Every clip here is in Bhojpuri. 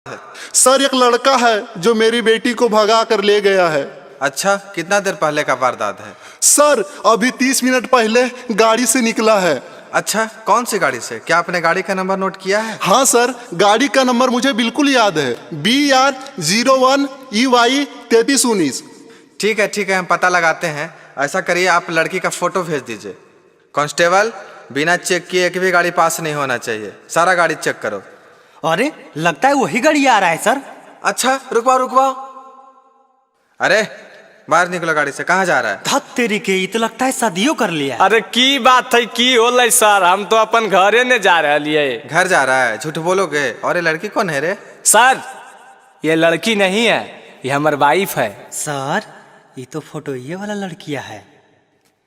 सर एक लड़का है जो मेरी बेटी को भगा कर ले गया है। अच्छा, कितना देर पहले का वारदात है? सर अभी 30 मिनट पहले गाड़ी से निकला है। अच्छा, कौन सी गाड़ी से? क्या आपने गाड़ी का नंबर नोट किया है? हाँ सर, गाड़ी का नंबर मुझे बिल्कुल याद है, BR01EY 3319। ठीक है, हम पता लगाते हैं। ऐसा करिए, आप लड़की का फोटो भेज दीजिए। कांस्टेबल, बिना चेक किए एक भी गाड़ी पास नहीं होना चाहिए, सारा गाड़ी चेक करो। अरे लगता है वही गाड़ी आ रहा है सर। अच्छा, रुकवाओ। अरे बाहर निकलो गाड़ी से, कहाँ जा रहा है? धत तेरी के, ये तो लगता है शादियों कर लिया। अरे की बात है, की होलै सर, हम तो अपन घरे ने जा रहे हैं। घर जा रहा है? झूठ बोलोगे। और ये लड़की कौन है रे? सर ये लड़की नहीं है, ये हमारी वाइफ है। सर ये तो फोटो ये वाला लड़किया है।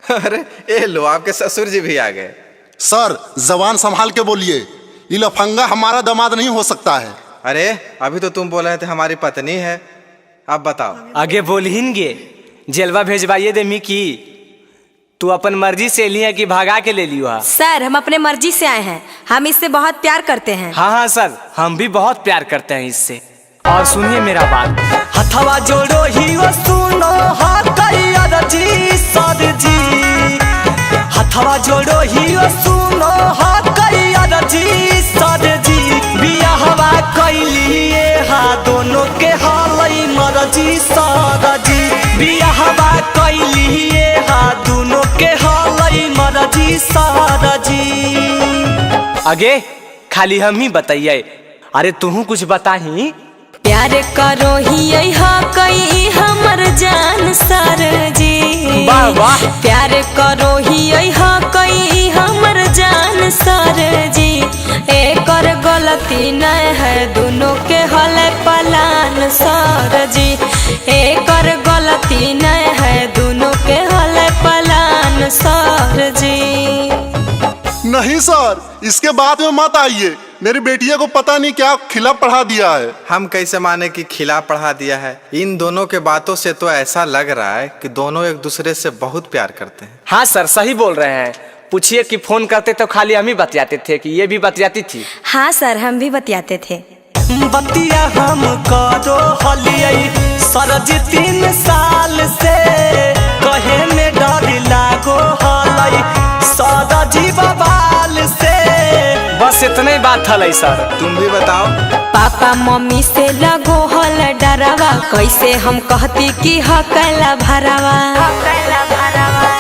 अरे ये लो, आपके ससुर जी भी आ गए। सर जबान संभाल के बोलिए, ये लफंगा हमारा दामाद नहीं हो सकता है। अरे अभी तो तुम बोल रहे थे हमारी पत्नी है, अब बताओ। आगे बोलहिनगे, जेलवा भेजवाइए दे मिकी। तू अपन मर्जी से लिया कि भागा के ले लियो? सर हम अपने मर्जी से आए हैं, हम इससे बहुत प्यार करते हैं। हाँ सर, हम भी बहुत प्यार करते हैं इससे। और सुनिए मेरा बात, हथवा जोड़ो ही वो सुनो जी सर जी, हथवा जोड़ो ही वो सुनो जी सर जी, बियाहवा कैलिए हा दोनों के हालई मरजी सर जी, बियाहवा कैलिए हा दोनों के हालई मरजी सर जी। आगे खाली हम ही बताइए, अरे तू कुछ बताही। प्यार करो ही कई हमर जान सर जी, वाह वाह। प्यार करो ही कई हमर जान सर जी, एकर गलती नहीं है दोनों के हले पलान सर जी, एकर गलती नहीं है दोनों के हले पलान सर जी। नहीं सर, इसके बाद में मत आइए, मेरी बेटिया को पता नहीं क्या खिलाफ पढ़ा दिया है। हम कैसे माने कि खिलाफ पढ़ा दिया है? इन दोनों के बातों से तो ऐसा लग रहा है कि दोनों एक दूसरे से बहुत प्यार करते हैं। हाँ सर, सही बोल रहे हैं। पूछिए कि फोन करते तो खाली हम ही बतियाते थे कि ये भी बतियाती थी? हाँ सर, हम भी बतियाते थे। बतिया हम करो हलियै सरज 3 साल से, कहे में डर लागो हलै सरजी बवाल से। बस इतने ही बात हलै सर। तुम भी बताओ। पापा मम्मी से लगो हल डरावा, कैसे हम कहती कि हकला भरावा।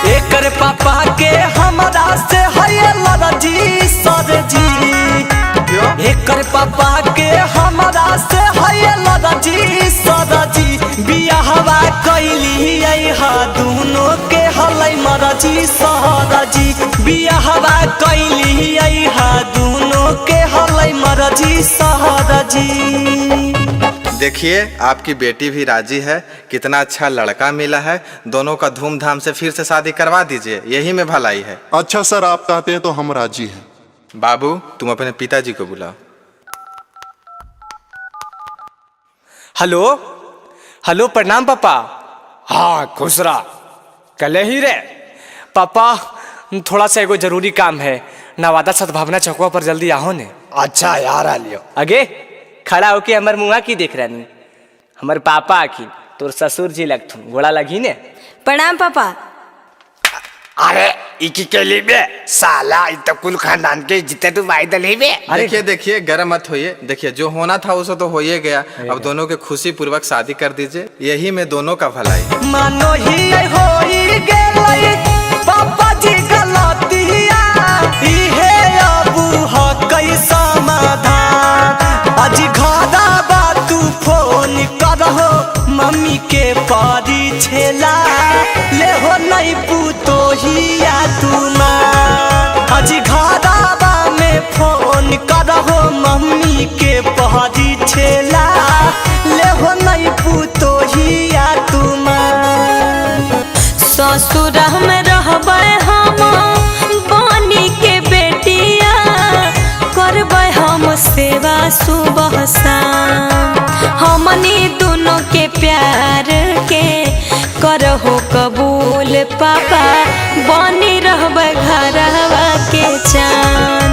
एकर पापा के हमरा से है लड़जी सर जी, एकर पापा के हमरा से है लड़जी सर जी, बियाहवा कैलिए हा दोनों के हलै मरजी सर जी, बियाहवा कैलिए हा दोनों के हलै मरजी सर जी। देखिए आपकी बेटी भी राजी है, कितना अच्छा लड़का मिला है, दोनों का धूमधाम से फिर से शादी करवा दीजिए, यही में भलाई है। अच्छा सर, आप कहते हैं तो हम राजी हैं। बाबू तुम अपने पिताजी को बुलाओ। हेलो हेलो, प्रणाम पापा। हाँ खुश रहा, कल ही रे पापा, थोड़ा सा एगो जरूरी काम है, नवादा सद्भावना चौकवा पर जल्दी आओ ने। अच्छा यार आ लियो। आगे खड़ा होके हमार मुँह की देख रही, हमारे पापा आखिन तोर ससुर जी लगथुन, गोड़ा लगी ने। प्रणाम पापा। अरे इकी के लिए बे साला, इ तो कुल खानदान के जितने तू वाइदल ही बे। देखिए गरम मत होइए, देखिए जो होना था उसे तो हो ही गया, अब दोनों के खुशी पूर्वक शादी कर दीजिए, यही में दोनों का भलाई। मानो ही होई गेलै पापा जी गलतिया, इहे अबू ह कई समाधान, आज घरा बा तू फोन करहो मम्मी के पारी छेला, ले हो नहीं पूतो हिया तू माँ, आज घरा बा में फोन करहो मम्मी के पारी छेला, ले हो नहीं पूतो हिया तू माँ। ससुर में रहबै हम बनी के बेटिया, करबै हम सेवा सुबह शाम, हमनी दोनों के प्यार के करहो कबूल पापा, बनी रहबै घरवा के चान,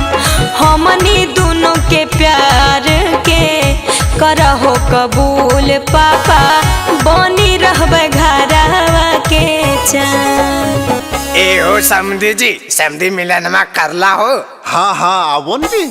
हमनी दोनों के प्यार के करहो कबूल पापा बनी रहबे घरवा के चान। ए हो समधी जी, समधी मिलन में करला हो। हाँ हाँ आवो न जी।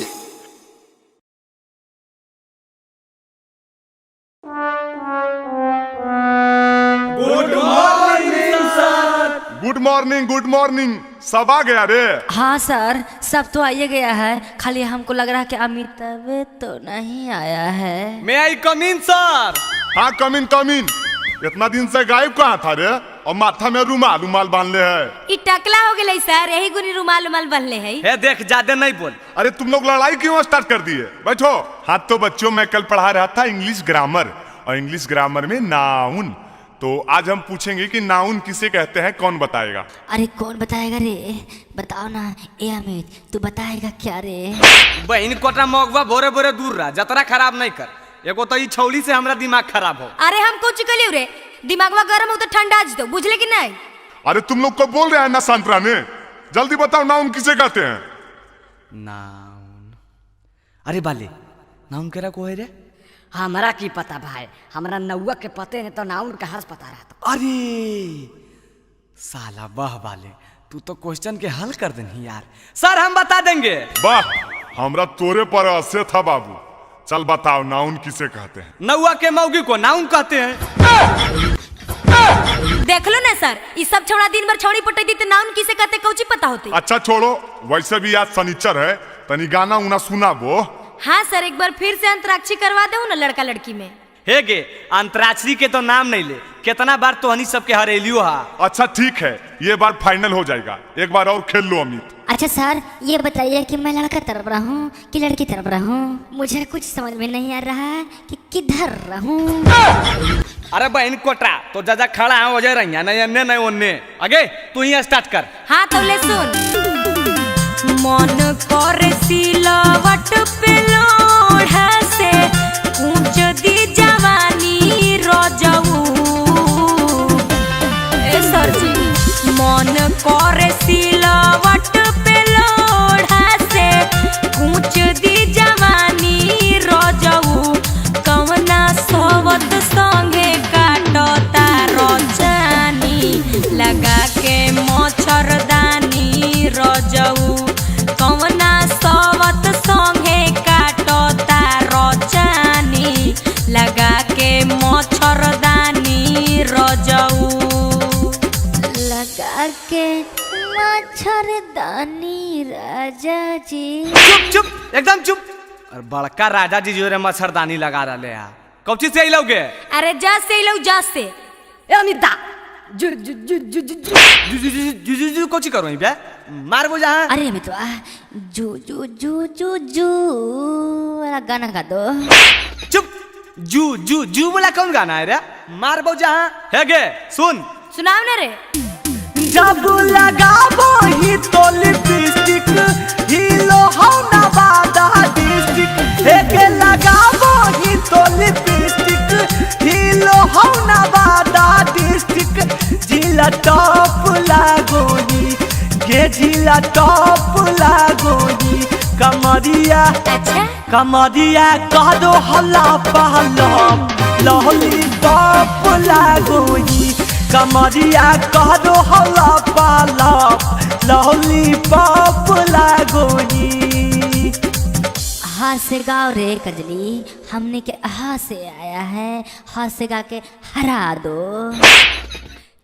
गुड मॉर्निंग सब आ गया रे। हाँ सर सब तो आइए गया है, खाली हमको लग रहा है कि अमिताभ तो नहीं आया है। मैं आई कम इन सर। हाँ कम इन। इतना दिन से गायब कहाँ था रे? और माथा में रुमाल बांध ले है। ई टकला हो गए सर, यही गुनी रुमाल बनले है। हे देख ज्यादा नहीं बोल। अरे तुम लोग लड़ाई क्यों स्टार्ट कर दिए? बैठो। हाँ तो बच्चों मैं कल पढ़ा रहा था इंग्लिश ग्रामर, और इंग्लिश ग्रामर में नाउन। तो आज हम पूछेंगे कि नाउन किसे कहते हैं, कौन बताएगा? अरे कौन बताएगा रे, बताओ ना। ए अमित तू बताएगा क्या रे? बहन कोटा मौगवा भोरे भोरे दूर रहा, जतरा खराब नहीं कर। एगो तो ई छौली से हमरा दिमाग खराब हो। अरे हम कुछ कलियो रे, दिमागवा गरम हो तो ठंडा आज तो बुझले कि नहीं? अरे तुम लोग को बोल रहे हैं ना संतरा ने, जल्दी बताओ नाउन किसे कहते हैं? नाउन। अरे बाले नाउन केरा को है रे? हमारा की पता भाई, हमारा नौवा के पते ने तो नाउन का हर्ष पता रहता। अरे साला वाह बाले, तू तो क्वेश्चन के हल कर देनी यार। सर हम बता देंगे। वाह हमरा तोरे पर आसे था बाबू। चल बताओ नाउन किसे कहते हैं? नौवा के मौगी को नाउन कहते हैं। देख लो ना सर, ये सब छौड़ा दिन भर छौड़ी पटैती तो नाउन किसे कहते कौची पता होती। अच्छा छोड़ो, वैसे भी आज शनिचर है, तनी गाना उना सुना वो। हाँ सर, एक बार फिर से अंतराक्षरी करवा दो ना लड़का लड़की में। हे गे अंतराक्षरी के तो नाम नहीं ले, कितना बार तो हनी सबके हरेलियो हा। अच्छा ठीक है, ये बार फाइनल हो जाएगा, एक बार और खेल लो अमित। अच्छा सर ये बताइए कि मैं लड़का तरफ रहूं कि लड़की तरफ रहूं? मुझे कुछ समझ में नहीं आ रहा है कि किधर रहूं। अरे बहन कोटरा तो जा खड़ा है वजह रही नहीं अन्य नहीं ओन्ने। आगे तू ही स्टार्ट कर। हाँ तो ले सुन। मन कर सिलवट पे लोढ़ा से ऊंच दी जवानी रजऊ। ए सर जी मन कर सिलवट पे लोढ़ा से ऊंच दी जवानी रजऊ। कवना सोवत संगे काटता रचानी लगा के मच्छरदानी रजऊ। कवना सोवत संगे काटता रचानी लगा के मच्छरदानी रजऊ। लगा के मच्छरदानी राजा जी। चुप चुप एकदम चुप। और बड़का राजा जी जो रे मच्छरदानी लगा रहे हैं, कौची से लोगे? अरे जस से लो जस से। ए अमिता जु जु जु जु जु जु जू कौची करो बे मार वो जहाँ। अरे अमिता जु जु जु जु जु वाला गाना गा दो। चुप। जू जू जू बोला कौन गाना है रे? मार वो जहाँ है गे सुन। सुनाओ ना रे। जब लगाबो ही तो लिपस्टिक हीलो हो नवादा डिस्ट्रिक्ट। एक लगाबो ही तो लिपस्टिक हीलो हो नवादा डिस्ट्रिक्ट। जिला टॉप लागोनी के जिला टॉप लागोनी। कमरिया अच्छा कमरिया कह दो हल्ला पहला लॉलीपॉप लागोनी। कमरिया कह दो हल्ला पाला लॉलीपॉप लागोनी। हा से गाओ रे कजली, हमने के हा से आया है, हा से गा के हरा दो।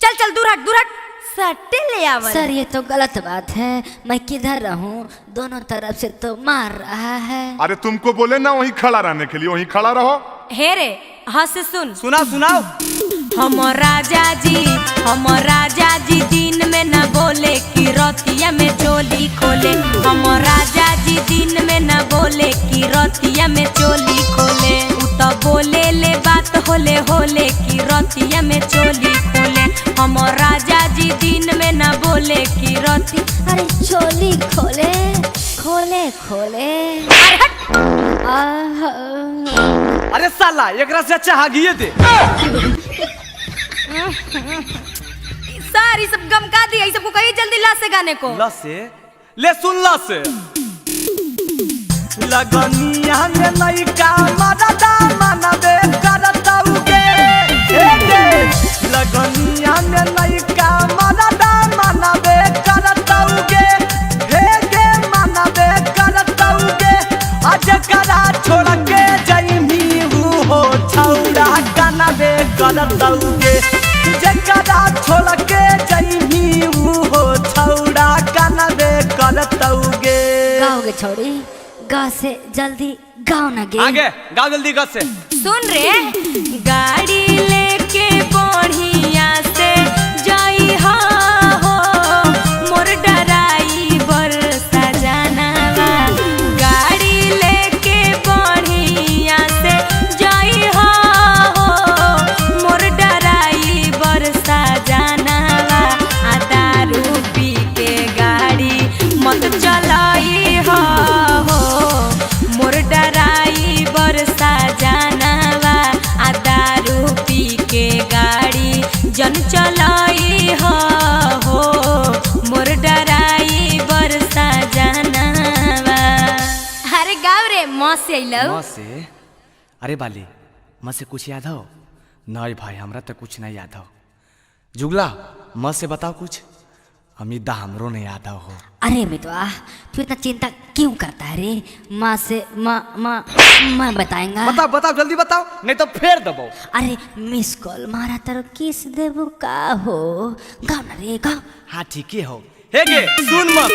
चल चल दूर हट दूर हट। सट्टे ले आवर। सर ये तो गलत बात है, मैं किधर रहूं? दोनों तरफ से तो मार रहा है। अरे तुमको बोले ना वहीं खड़ा रहने के लिए, वहीं खड़ा रहो। हे रे हाँ से सुन। सुनाओ। हम राजा जी दिन में न बोले कि रतिया में चोली खोले। हम राजा जी दिन में न बोले कि रतिया में चोली खोले। उ तो बोले ले बात होले होले कि रतिया में चोली खोले। हम राजा जी दिन में न बोले कि रति। अरे चोली खोले खोले खोले। अरे हट। अरे साला एकरा से अच्छा हागिए दे। सर ये सब गम का दिया, ये सबको कहिए जल्दी ला से गाने को। ला से ले सुन ला से। लगनिया में लइका मरदा मन करतौगे जकरा छोड़ के जइनी हो छौड़ा कनबे करतौगे। गाओगे छोड़ी गा से जल्दी गाओ ना गे। आगे गाओ जल्दी गा से। सुन रे गाड़ी लेके बढ़िया से जाई हो मोर ड्राइवर सजनवा। गाड़ी लेके बढ़िया से जाई हो मोर ड्राइवर सजनवा। आ दारू पी के गाड़ी मत चलाई हो मोर ड्राइवर सजनवा। आ दारू पी के गाड़ी जन चलाई हो मोर ड्राइवर सजनवा। अरे गाँव रे माँ से अइलौ। माँ से? अरे बाली माँ से कुछ याद हो? नहीं भाई हमरा तो कुछ नहीं याद हो। जुगला माँ से बताओ कुछ। अमिता हमरो नहीं याद हो। अरे मितवा तू इतना चिंता क्यों करता है रे? माँ से माँ बताएंगा। बताओ बताओ जल्दी बताओ नहीं तो फेर दबो। अरे मिस कॉल मारा तर किस देबो का हो? गाओ ना रे गाओ। हाँ ठीक है हो। हे गे सुन मत।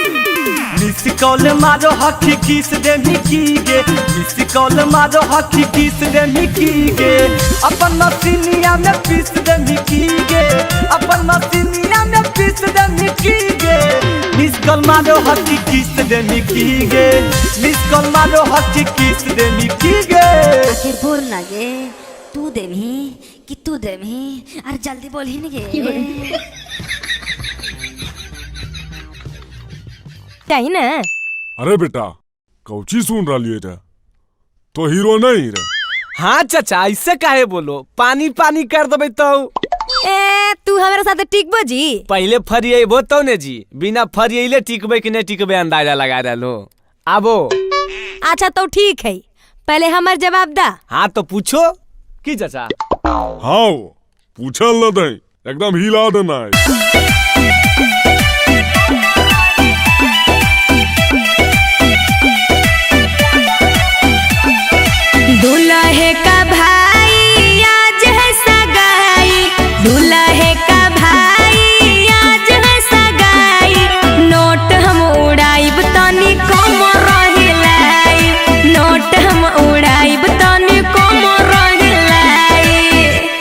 मिस कॉल मारो हकी किस दे मिकी गे। मिस कॉल मारो हकी किस दे मिकी गे। अपन मसीनिया में पीस दे मिकी गे। अपन मसीनिया में पीस दे मिकी गे। मिस कॉल मारो हकी किस दे मिकी गे। मिस कॉल मारो हकी किस दे मिकी गे। आखिर बोल ना गे तू देवी कि तू देवी। अरे जल्दी बोल ही नहीं गे। ना अरे बेटा कौची सुन रही है तो हीरो नहीं रे। हाँ चाचा ऐसे काहे बोलो पानी पानी कर देबे तो। ए तू हमारे साथ टिकबो जी? पहले फरिएबो तो ने जी बिना फरिएले टिकबे कि नहीं टिकबे अंदाजा लगा डालो। आबो। अच्छा तो ठीक है पहले हमार जवाब दा। हाँ तो पूछो की चाचा। हाँ पूछल न दे एकदम हिला देना है। दूल्हे का भाई आज है सगाई। दूल्हे का भाई आज है सगाई। नोट हम उड़ाइब तनी कम रहिलाई। नोट हम उड़ाइब तनी कम रहिलाई।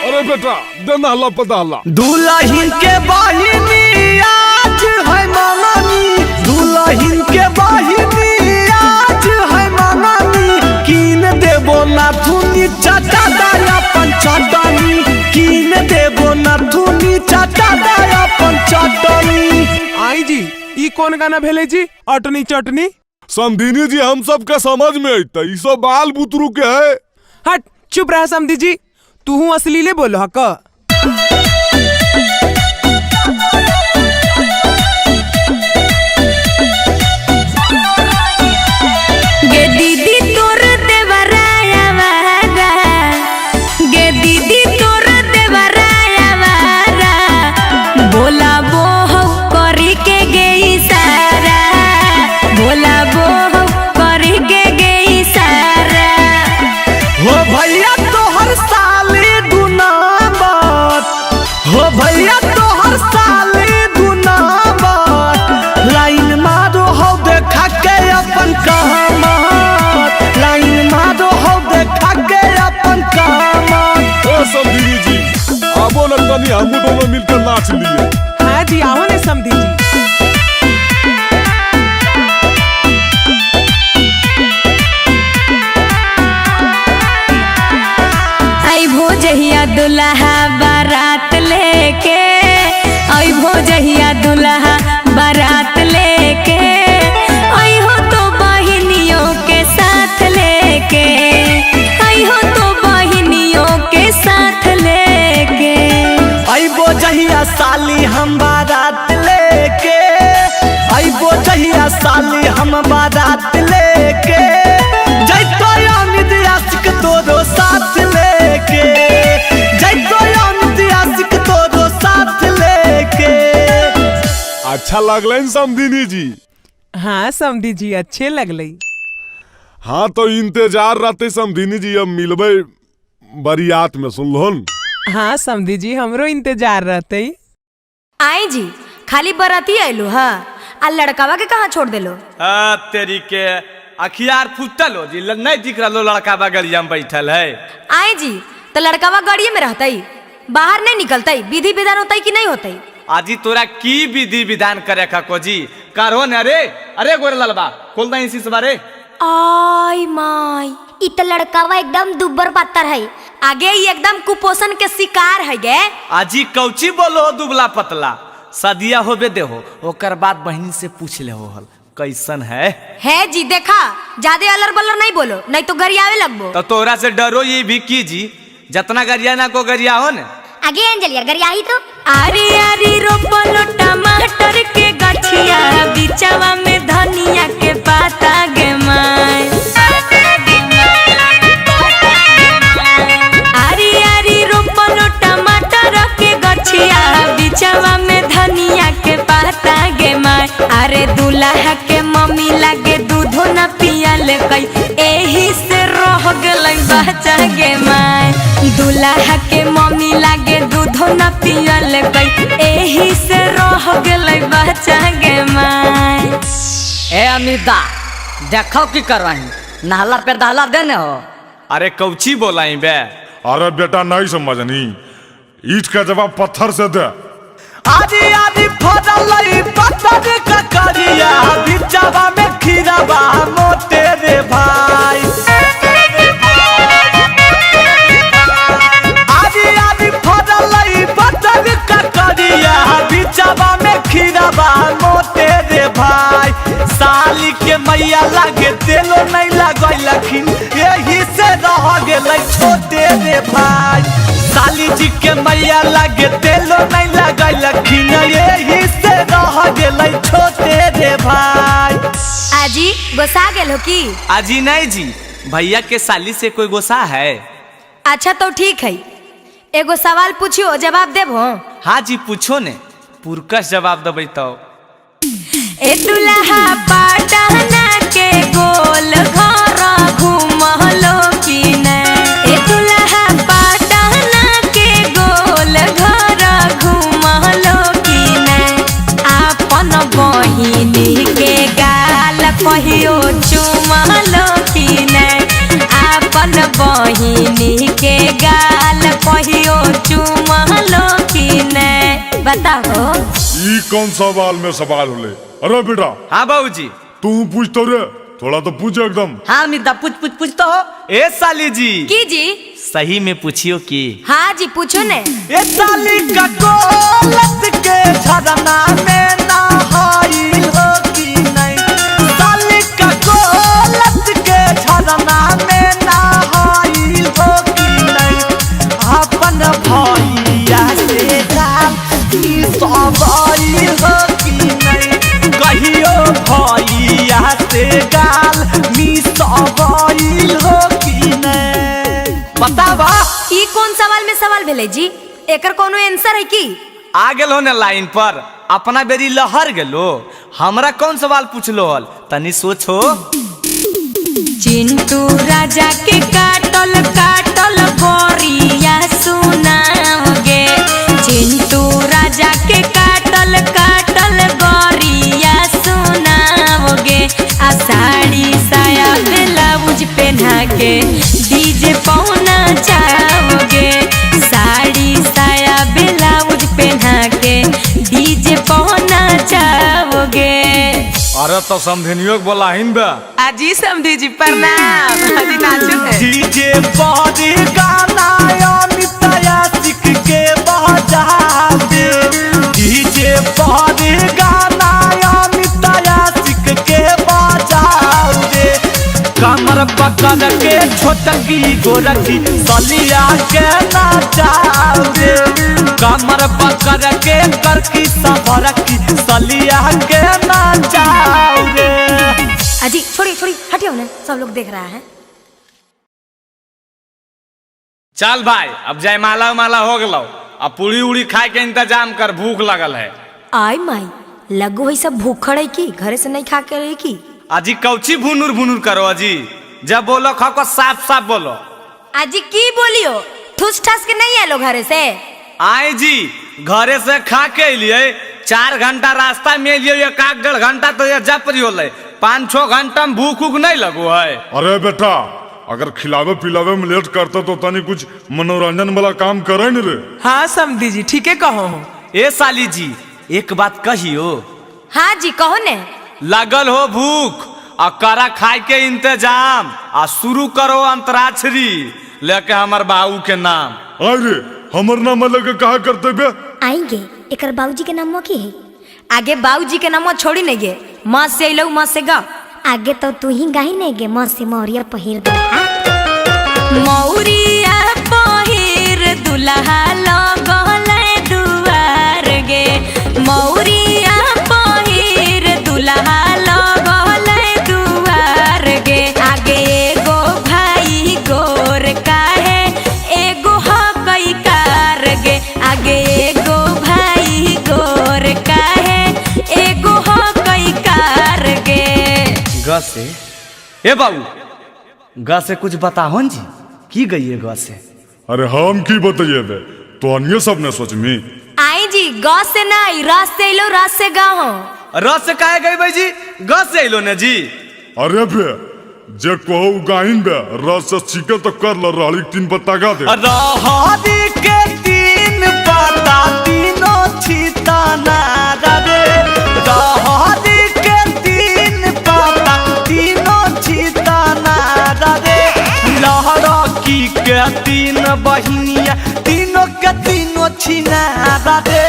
अरे बेटा देना हल्ला पता हल्ला। दुल्हन के बहिनी आज है मंगनी। दुल्हन के बहिनी आज है मंगनी। कीन देबो नाथुनी चाटा अपन चटनी। कीन देबो नाथुनी चाटा अपन चटनी। आई जी ई कौन गाना भेले जी? अटनी चटनी। समधिनी जी हम सब के समझ में अइता ई सब बाल बुतरू के है। हट चुप रह समधी जी तू असलीले बोलो हक। गे दीदी तोर देवराया वारा। गे दीदी तोर देवराया वारा। बोला बोह करी के गई सारा। बोला बोह करी के गई सारा। हो भैया तोहर साली दुनामत। हो भैया तोहर साली दुनामत। लाइन मारो हो देखा के अपन कहमत। लाइन मारो हो देखा के अपन कहमत। ओ समधिनी जी आबो न तनी हम दोनों मिलकर नाच लिए। हाँ जी आओ ने समधी जी। आई भोजहिया दुल्हा बारात लेके। आई भोजहिया दुल्हा बारात लेके। आई हो तो बहिनियों के साथ लेके। आई हो तो बहिनियों के साथ लेके। अइबो जहिया साली हम बारात लेके। अइबो जहिया साली हम बारात लेके। जैतो अमित आशिक तोरो साथ लेके। जैतो अमित आशिक तोरो साथ लेके। अच्छा लगलन समधिनी जी? हाँ समधी जी अच्छे लगलई। हाँ तो इंतजार रहते समधिनी जी अब मिलबे बरियात में सुनलोन। हाँ समधी जी हमरो इंतजार रहते। आई जी खाली बराती आयलू हाँ आ लड़कावा के कहाँ छोड़ देलो? तेरी के अखियार फुटल हो जी, नहीं दिख रहा लड़का बगलिया में बैठल है। आई जी तो लड़कावा गाड़िए में रहता ही, बाहर नहीं निकलता ही, विधि विधान होता ही कि नहीं होता ही? आजी तोरा की विधि विधान करे को जी करो न। अरे अरे गोरे ललबा खोल दे इसी बारे। आई माई इत लड़कावा एकदम दुब्बर पत्थर है, आगे ही एकदम कुपोषण के शिकार है गे। आजी कौची बोलो दुबला पतला सदिया होबे दे हो, ओकर बाद बहनी से पूछ ले हो हल कैसन है जी। देखा ज्यादा अलर बलर नहीं बोलो नहीं तो गरियावे लगबो। तो तोरा से डरो ये भी की जी, जितना गरिया ना को गरिया हो न। आगे अंजलिया गरियाही तो आरी आरी रोपलो टमाटर के गठिया, बिचवा में धनिया के पाता गे माय। आरी आरी रोपलो टमाटर के गठिया, बिचवा में धनिया के पाता गे माय। अरे दूल्हा के मम्मी लागे दूधो न पियल कई, एही से रह गेलै बच्चा गे माय। दूल्हा के मम्मी लागे दूधो न पियल कई, एही से रह गेलै बच्चा गे माय। ए अमिता देखो की करवाही, नहला पे दहला देने हो। अरे कौची बोलाई बे? अरे बेटा नहीं समझनी, ईट का जवाब पत्थर से दे। आदि आदि फदलई पत्थर का करिया, बिचवा में खीराबा मोटे रे भाई। आदि आदि फदलई पत्थर का करिया, बिचवा में खीराबा मोटे रे भाई। साली के मैया लागे तेलो नहीं लगैलखिन, यही से रह गेलै छोटे रे भाई। साली जी के मैया लागे तेलो नहीं लगैलखिन, यही से रह गेलै छोटे रे भाई। आजी गोसा गेल हो की? आजी नहीं जी, भैया के साली से कोई गोसा है? अच्छा तो ठीक है, एगो सवाल पूछियो जवाब देबो। हाँ जी पूछो ने, पुरकस जवाब देबै तो। ए दुल्हा पाटना के गोल घर घूमलो की ने? ए दुल्हा पाटना के गोल घर घूमलो की ने? आपन बहिनी के गाल कहियो चुमलो की ने? आपन बहिनी के गाल कहियो चुमलो की ने? बताओ ई कौन सवाल में सवाल होले? अरे बेटा। हाँ बाबूजी। तू पूछ तो रे, थोड़ा तो पूछ एकदम। हाँ अमिता पूछ तो हो। ए साली जी की जी सही में पूछियो की? हाँ जी पूछो ने। ए साली का कोलत के झरना में नहाई हो की नहीं? साली का कोलत के झरना में नहाई हो की नहीं? अपन भैया से गाल की सवाई हो की नहीं? कहियो भैया से गाल मिसवाई हो की नहीं? बतावा ई कौन सवाल में सवाल भेले जी, एकर कोनो आंसर है की? आ गेलो ने लाइन पर, अपना बेरी लहर गेलो, हमरा कौन सवाल पूछलो हल तनी सोचो। चिंटू राजा के काटल काटल गोरिया सुनाओगे। चिंटू राजा के काटल काटल गोरिया सुनाओगे। आ साड़ी साया ब्लाउज पहना के डीजे पहुना चाहोगे। साड़ी साया ब्लाउज पहना के डीजे पहुना चाहोगे। अरे तो समझनियो बोला हिन बे। आजी समधी जी प्रणाम। आजी नाचो है। डीजे बॉडी गाना अमिताया सीख के बजा दे। डीजे बॉडी गाना अमिताया सीख के बजा दे। कमर पकड़ के छोटकी गोरखी सलिया के नाचा दे। कमर पकड़ के करकी सबरकी सलिया के नाचा दे। अजी छोड़ी छोड़ी हटियो ना, सब लोग देख रहा है। चल भाई अब जयमाला माला हो गलो, अब पूरी उड़ी खाए के इंतजाम कर, भूख लगल है। आई माई लगो है सब भूखड़ है की, घरे से नहीं खा के रही की? अजी कौची भुनुर भुनुर करो अजी, जब बोलो खाओ को साफ साफ बोलो। अजी की बोलियो, ठूस ठास के नहीं आलो घरे से? आए जी घरे से खा के लिए 4 घंटा रास्ता में लिए 1-1.5 घंटा तो ये जप रही होले 5-6 घंटा में भूख उख नहीं लगो है। अरे बेटा अगर खिलावे पिलावे में लेट करता तो तनी कुछ मनोरंजन वाला काम करे न रे। हाँ समधी जी ठीक है कहो। ए साली जी एक बात कहियो। हाँ जी कहो ने। लगल हो भूख और करा खाए के इंतजाम आ शुरू करो अंतराक्षरी लेके हमार बाबू के नाम। अरे हमर नाम लेके कहा करते बे? आएंगे एकर बाबूजी के नाम की है? आगे बाबूजी के नाम छोड़ी नहीं गे, माँ से अलो माँ से गा। आगे तो तू ही गाही नहीं गे, माँ से मौरिया पहिर दे। मौरिया पहिर दुल्हा लगले दुआर गे, मौरिया पहिर दुल्हा लगले दुआर गे। आगे एगो भाई गोर काहे एगो हकई कार गे, आगे एगो भाई गोर काहे एगो हकई कार गे। ग से ए बाबू ग से कुछ बताहो जी की गई है ग से? अरे हम की बताइए बे तो अन्य सब ने सोच में। आई जी ग से नहीं रस से अलो रस से गा हो। रस से काहे गई भाई जी? ग से अलो ने जी। अरे बे जे कहो गाइन बे रस से सीखे तो कर ल रहली 3 पत्ता गा दे। रहदी के 3 पत्ता तीनों छिताना रे, रहदी के 3 पत्ता तीनों छिताना रे। लहरा की के 3 बहिनिया तीनों के तीनों छिना रे,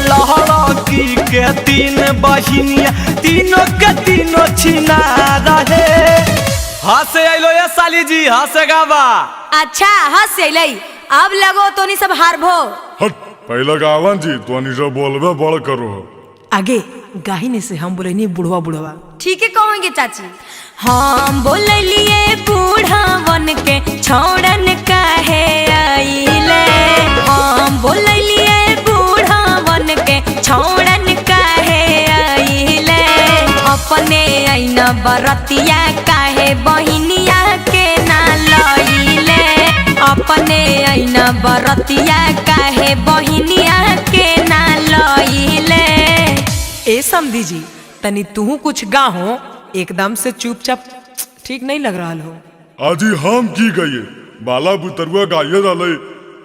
लहरा की के 3 बहिनिया तीनों के तीनों छिना रे। हंसे अलो ये साली जी हंसे गावा। अच्छा हंस से अलै अब लगो तो नहीं सब हार भो। हट पहला गावन जी तो अन्य सब बोलबे बड़ करो। आगे गाहिने से हम बोले नहीं बुढ़वा बुढ़वा। ठीक है कहोगे चाची। हम बोलिए बूढ़ावन के छोड़न काहे आइले, हम बोलिए बूढ़ावन के छोड़न काहे आइले। अपने आईना बरतिया काहे बहिनिया के ना लइले, अपने आईना बरतिया काहे बहिनिया के ना लइले। ए समधी जी तनी तू कुछ गाहो, एकदम से चुपचाप ठीक नहीं लग रहा हो। आजी हम की गए बाला बुतरुआ गाये डाले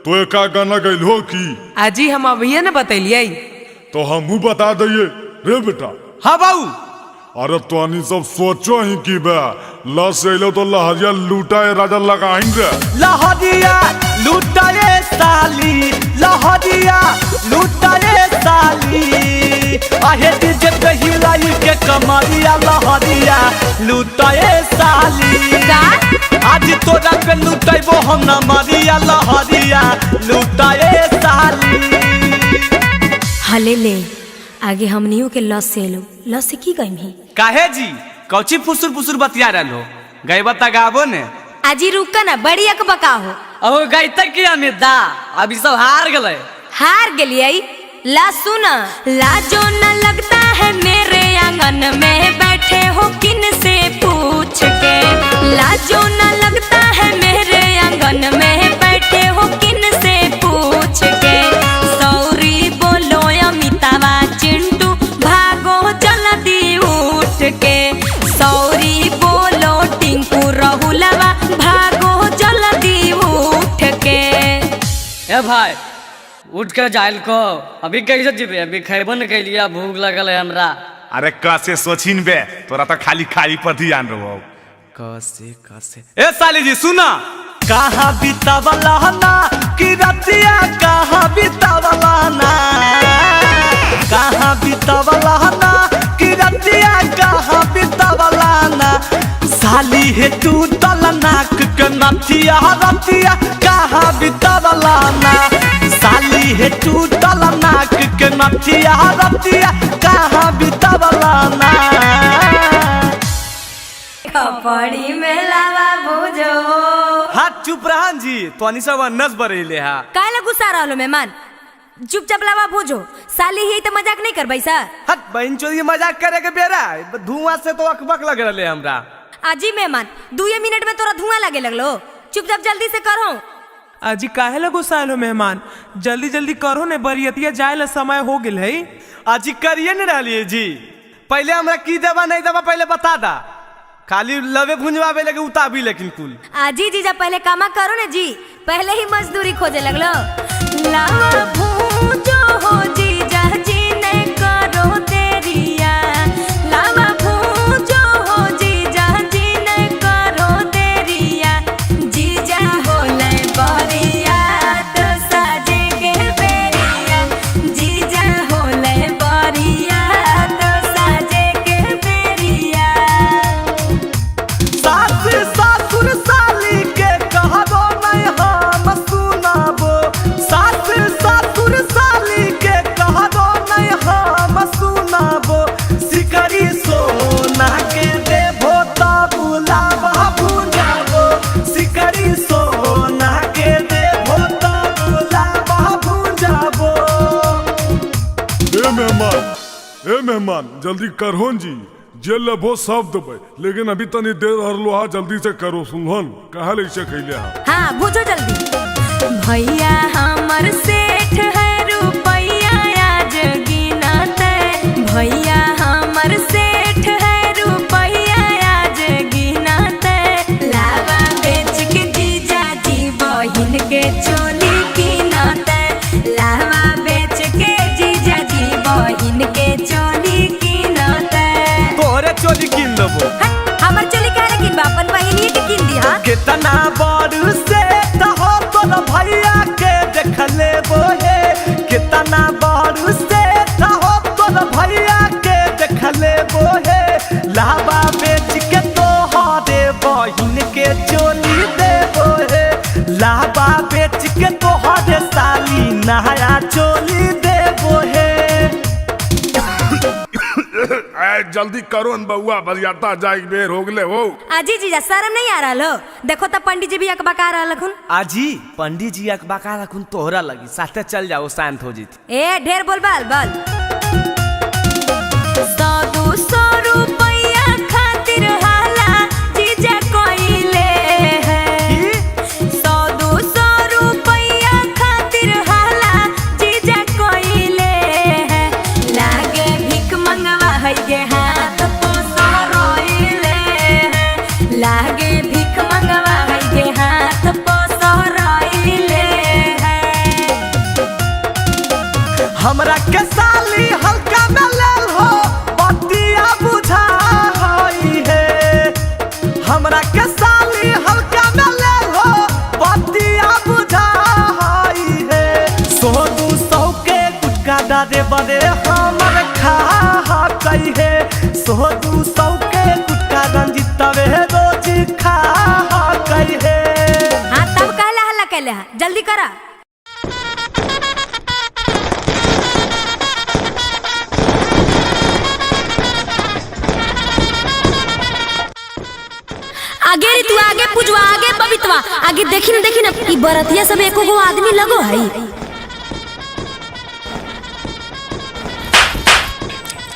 तो एक गाना गइल हो की? आजी हम अभी न बतैलिए तो हमहू बता दइए रे बेटा। हाँ बाबू। अरे तो अन्य सब सोचो ही की बे लस अलो तो लहरिया लूटाए राजा लगाइन रे। लहरिया लूटाए साली, लहरिया लूटाए साली, आहे डीजे पे हिलाई के कमरिया लहरिया लूटाए साली। आज तोरा पे लूटेबो हम ना मरिया लहरिया लूटाए साली। हले ले आगे हमनियों के लस से अलो लस से की गई ही। काहे जी कौची फुसुर फुसुर बतिया रहलो गई बता गाबो ने। आजी रुका ना बड़ी अक बका हो। अब गई तक की अमिता अभी सब हार गए। हार गलिए ला सुना। लाजो न लगता है मेरे आंगन में बैठे हो किन से पूछ के, लाजो न लगता है मेरे आंगन में बैठे हो किन से पूछ के। सॉरी बोलो अमितावा चिंटू भागो जल्दी उठ के, सॉरी बोलो टिंकू राहुलवा भागो जल्दी उठ के। ए भाई उठ कर जाइल को अभी कैसे जीवे अभी खैबो न कैलिया भूख लगल है हमरा। अरे कैसे सोचिन बे तोरा तो खाली खाई पर ध्यान रहो। कैसे ए साली जी सुना। कहाँ बीतावला ना कि रतिया कहाँ बीतावला ना, कहाँ बीतावला ना कि रतिया कहाँ बीतावला ना। साली है तू तल नाक के नथिया रतिया कहाँ बीतावला ना, साली है तू तल नाक के नथिया रतिया कहाँ बीतावला ना। कपड़ी में लावा भूजो। हाथ चुप रहन जी तो अनिसा वनस बरेले हा। काहे गुस्सा रहलो मेहमान? चुपचाप लावा भूजो। साली ही तो मजाक नहीं कर बैसा। हट बहन चोरी मजाक करे के बेरा धुआं से तो अकबक लग रहले हमरा। आजी मेहमान 2 मिनट में तोरा धुआं लगे लगलो, चुपचाप जल्दी से करो। अजी काहे लगो साल हो मेहमान, जल्दी जल्दी करो ने, बरियतिया जाए ला समय हो गेल है। अजी करिए नहीं रही जी, पहले हमरा की देवा नहीं देवा पहले बता दा, खाली लवे भुंजवावे लगे उताबी लेकिन कुल। आजी जीजा पहले कामा करो ना जी, पहले ही मजदूरी खोजे लगलो। लावा भूजो हो जीजा जी ने करो देरिया, लावा भूजो हो जीजा जी ने करो देरिया, जीजा होले बरिया तो साजे के बेरिया, जीजा होले बरिया तो साजे के बेरिया। सास ससुर साली के कहबो नहीं हम सुनाबो, सास ससुर साली के कहबो नहीं हम सुनाबो, सिकरी सोना के देबो त बुलावा भुंजाबो, सिकरी सोना के देबो त बुलावा भुंजाबो। ए मेहमान जल्दी करहोन जी, जे लेबो सब देबै, लेकिन अभी तनी देर हरलो हा, जल्दी से करो सुनहन, कहा ले से खैले हा। हाँ बुझो जल्दी। भैया हमर सेठ है रुपैया आज गिनते, भैया हमर सेठ है रुपैया आज गिनते, लावा बेच के जीजा जी बहिन के चोली गिनते, लावा बेच के जीजा जी बहिन के चोली गिनते। तोहरे चोली किन देबो, हमर चोली काहे गिनबा, अपन बहिनी के गिन दी। हाँ कितना बड़ से हो तोर भैया के देख लेबो हे, कितना बड़ से हो तोर भैया के देख लेबो हे, लावा बेच के तोहरे बहिन के चोली देबो हे, लावा बेच के तोहरे साली नया चोली देबो हे। जल्दी करो न बउआ, बरियाता जाए के बेर हो गले हो। आजी जीजा शर्म नहीं आ रहा लो, देखो तो पंडित जी भी अकबका रहा लखुन। आजी पंडित जी अकबका रखुन तोहरा लगी, साथे चल जाओ शांत हो जीती। ए ढेर बोल बाल बल। 100-200 रुपया खातिर हाला जीजा कोइले है, 100-200 रुपया खातिर हाला जीजा कोइले है, लागे भीख मंगवा है गे हाथ पोसरोइले है, लागे भीख मंगवा है गे हाथ पोसरोइले है। हमरा के साली हल्का में लेल हो, बतिया बुझा होई है, हमरा के साली हल्का में लेल हो, बतिया बुझा होई है। 100-200 के गुटका डारे बड़े हमर खा कई है, 100-200 के गुटका रंजितवे रोज खा कई है। हाँ तब कहला हल्ला कहले हा, जल्दी करा। आगे रे तू आगे पूजवा, आगे बबितवा, आगे देखी ना ई बरतिया सब एको गो आदमी लगो है।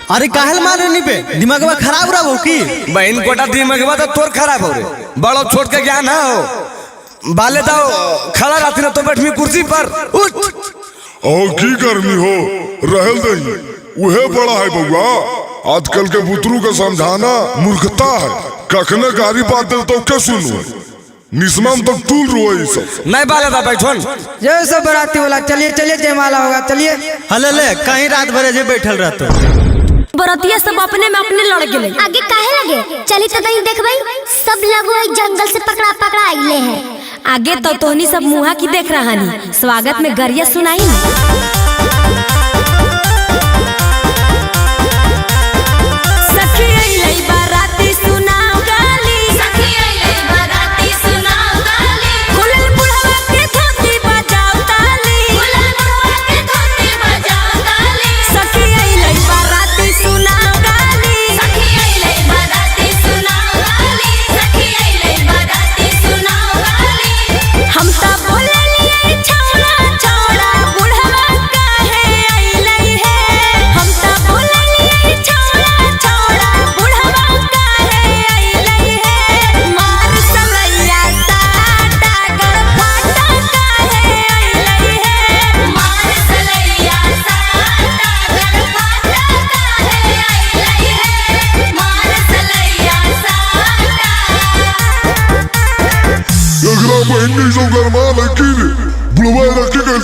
अरे काहल मारे नी पे, दिमागवा खराब रहो की? बहन कोटा दिमागवा तो तोर खराब हो रे, बड़ो छोट के ज्ञान हो, बाले दाओ खड़ा रहती ना तो बैठमी कुर्सी पर, उठ। और की गर्मी हो रहल दही, उहे बड़ा है बउआ, आजकल के बुतरू के समझाना मूर्खता है, कखने गारी बात दे तो क्या सुनू, निस्मम तक टूल रोए सब। नहीं बाले दा बैठन, जय सब बराती वाला, चलिए चलिए जयमाला होगा, चलिए। हले ले कहीं रात भर जे बैठल रहतो, बरतिया सब अपने में अपने लड़ गेले। आगे काहे लगे, चली तो तई देखबै, सब लोग जंगल से पकड़ा पकड़ा आइले हैं। आगे तो तोहनी सब मुहा की देख रहा नी, स्वागत में गरिया सुनाई ना। सखी अइलै बाराती सुनाओ गाली, सखी अइलै बाराती सुनाओ गाली, खुलल बुढ़वा के धोती बजाओ ताली, खुलल बुढ़वा के धोती बजाओ ताली, सखी अइलै बाराती सुनाओ गाली, सखी अइलै बाराती सुनाओ गाली, सखी अइलै बाराती सुनाओ गाली। हम ता बोले लिए छौड़ा छौड़ा बुढ़वा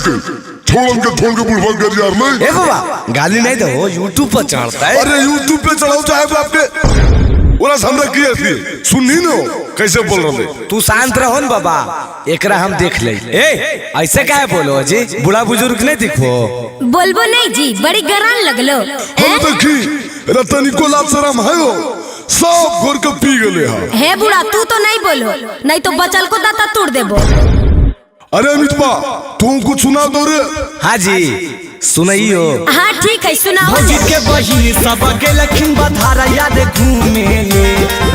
के छोड़ के बुढ़वा कर यार मैं। ए बाबा गाली नहीं दो, यूट्यूब पर चढ़ता है। अरे यूट्यूब पे चढ़ाओ चाहे बाप के ओरा हमरा की ऐसी सुननी न कैसे बोल रहे। तू शांत रहो न बाबा, एकरा हम देख ले। ए ऐसे काहे बोलो जी, बूढ़ा बुजुर्ग नहीं दिखो। बोलबो नहीं जी, बड़ी गरान लगलो। हम देखी रतनी को लाभ शरम है हो, सब घोर के पी गले है बूढ़ा, तू तो नहीं बोलो, नहीं तो बचल को दाता तोड़ देबो। अरे अमितबा तू कुछ सुना दो रे। हाँ जी सुनाइयो। हाँ ठीक है सुनाओ। भौजी के बहिन सब गेलखिन बधार याद घूमे ले,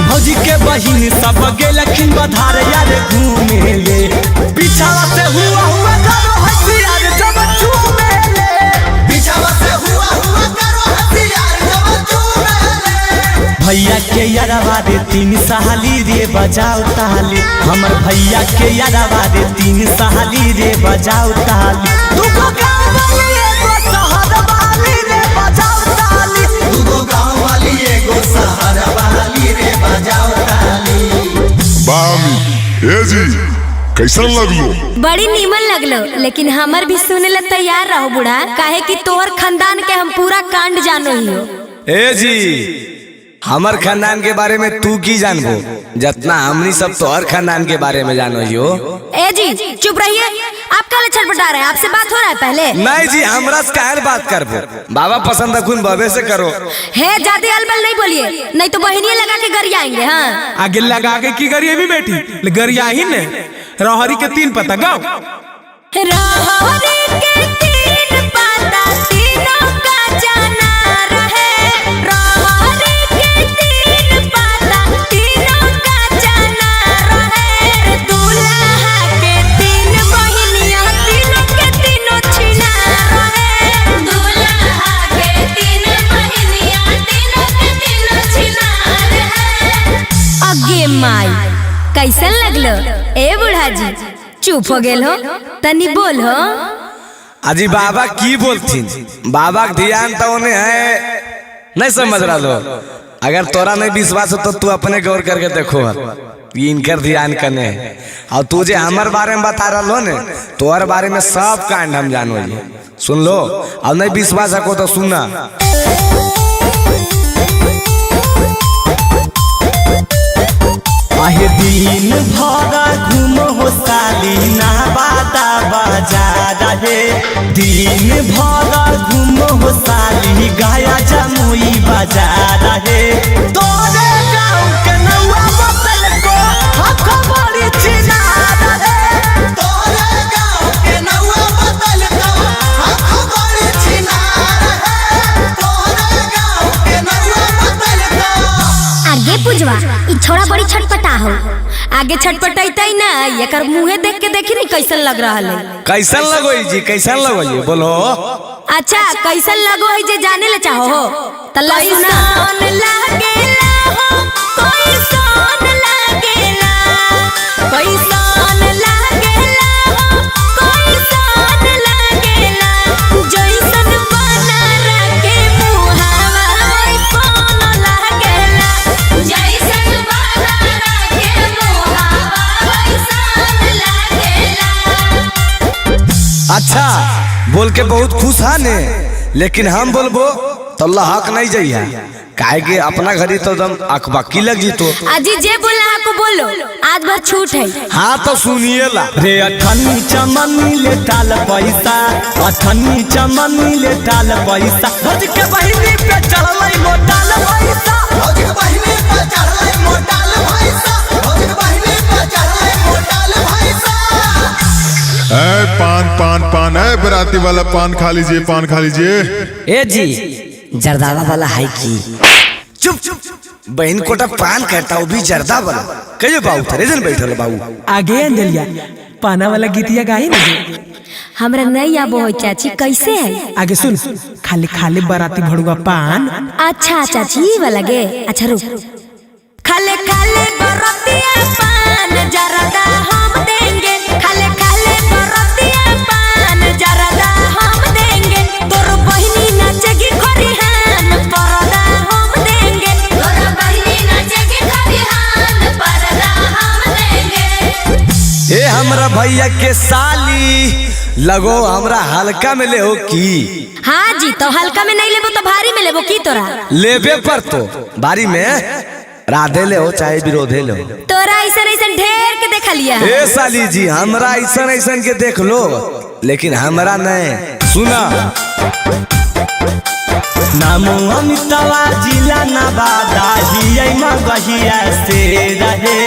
भौजी के बहिन सब गेलखिन बधार याद घूमे ले, पिछावा से हुआ करो हथियार जब चूमे ले, पिछावा से हुआ करो हथियार जब चूमे ले। भैया के यारवा रे 3 साली रे बजाओ ताली, हमर भैया के यारवा रे 3 साली रे बजाओ ताली, दुगो गाँव वाली एगो शहर वाली रे बजाओ ताली, दुगो गाँव वाली एगो शहर वाली रे बजाओ ताली। बामी ए जी कैसा लगलो? बड़ी नीमन लगलो, लेकिन हमर भी सुने ला तैयार रहो बूढ़ा, काहे कि तोहर खानदान के हम पूरा कांड जानो ही हो। ए जी हमर खानदान के बारे में तू की जानबो, जितना हमनी सब तो हर खानदान के बारे में जानो ही हो। ए जी चुप रहिए, आप काले छटपटा रहे हैं, आपसे बात हो रहा है पहले। नहीं जी हमरा से काहे बात करबो, बाबा पसंद रखून बाबे से करो। है ज्यादा अलबल नहीं बोलिए, नहीं तो बहनिया लगा के घर आएंगे। हाँ आगे लगा के की गरिए भी बेटी गरिया ही ने। रहरी के 3 पत्ता गाओ। रहरी के 3 पत्ता तीनों का जाना रहे, रहरी के 3 पत्ता तीनों का जाना रहे, दूल्हा के 3 बहिनिया तीनों के तीनों छिना रहे, दूल्हा के 3 बहिनिया तीनों के तीनों छिना रहे। अगे माई कैसन लगलो ए बूढ़ा जी, चुप हो गेल हो, तनी बोल हो। अजी बाबा की बोलथिन, बाबा के ध्यान तो उन्हें है नहीं समझ रहा लो। अगर तोरा नहीं विश्वास हो तो तू अपने गौर करके देखो, इनकर ध्यान करने और तुझे हमारे बारे में बता रहा लो ने, तोहर बारे में सब कांड हम जानो सुन लो, और नहीं विश्वास रखो तो सुनना। आहे दिन भर घूमो हो साली नहाबादा बाजार रे, दिन भर घूमो हो साली गया जमुई बाजार रे, तोरे गाँव के नौआ बतल को खबरी चिनार रे, तोरे गाँव के नौआ बतल को खबरी चिनार रे, तोरे गाँव के नौआ बतल को। आगे पुजवा ई छोड़ा बड़ी छटपटा हो, आगे छटपटाइते ना, एकर मुंहे देख के देखी नहीं कैसन लग रहा है। कैसन लगो जी, कैसन लगो जी बोलो। अच्छा कैसन लगो है जे जाने ले चाहो हो, तल्ला सुना। लागेला हो कैसन लागेला, कैसन लागेला हो कैसन लागेला, जैसन बना रखे मुहावा वैसन लागेला, जैसन बना रखे मुहावा वैसन लागेला। अच्छा बोल के बहुत खुश है ने, लेकिन हम बोलबो तो हक नहीं जाइए, काहे कि अपना घरी तो दम अखबाकी लग जी तो। अजी जे बोला को बोलो, आज भर छूट है। हाँ तो सुनिए ला रे अठन्नी चमनी ले डाल पैसा, अठन्नी चमनी ले डाल पैसा, भौज के बहिनी पे चढ़लै मोटाल पैसा, भौज के बहिनी पे चढ़लै मोटाल पैसा, भौज के बहिनी पे चढ़लै मोटाल पैसा। ए पान पान पान है बराती वाला पान खा लीजिए, पान खा लीजिए। ए जी जर्दावा वाला है की? चुप चुप बहन कोटा पान कहता हूँ भी जर्दा वाला कहिए बाबू थरे जन बैठल बाबू। आगे अंजलिया पाना वाला गीतिया गाई ना। हमरा नहीं आबो हो चाची, कैसे है? आगे सुन, खाली खाली बराती भड़ुआ पान। अच्छा चाची वाला गे, अच्छा रुक। खाले खाले बरातिया पान जर्दा हम देंगे, खाले खाले बरातिया पान जर्दा हम देंगे, तोर बहिनी नाचेगी खरिहान परदा हम देंगे, तोर बहिनी नाचेगी खरिहान परदा हम देंगे। ए हमरा भैया के साली लगो हमरा हल्का में ले हो की। हाँ जी, तो हल्का में नहीं लेबो तो भारी में लेबो की तोरा? लेबे पर तो भारी में राधे ले हो चाहे विरोधे ले हो। तोरा ऐसा ढेर के देखा लिया है। ए साली जी हमरा ऐसा के देख लो, लेकिन हमरा नहीं। सुना नामो अमितवा जिला नवादा हियै मगहिया से रहे।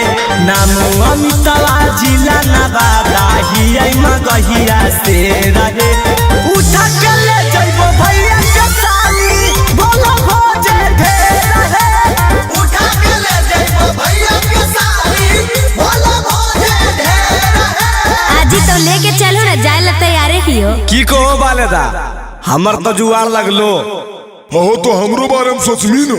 नामो अमितवा जिला नवादा हियै मगहिया से रहे। उठा के ले जइबो भैया के साली बोलो भोजे ढेर रहे। उठा के ले जइबो भैया के साली बोलो भोजे ढेर रहे। आजी तो लेके चलो ना, जाए ला तैयारे ही हो। की कहो बालेदा, हमर तो जुआर लगलो। हो तो हमरो बारे में सोचमी नो।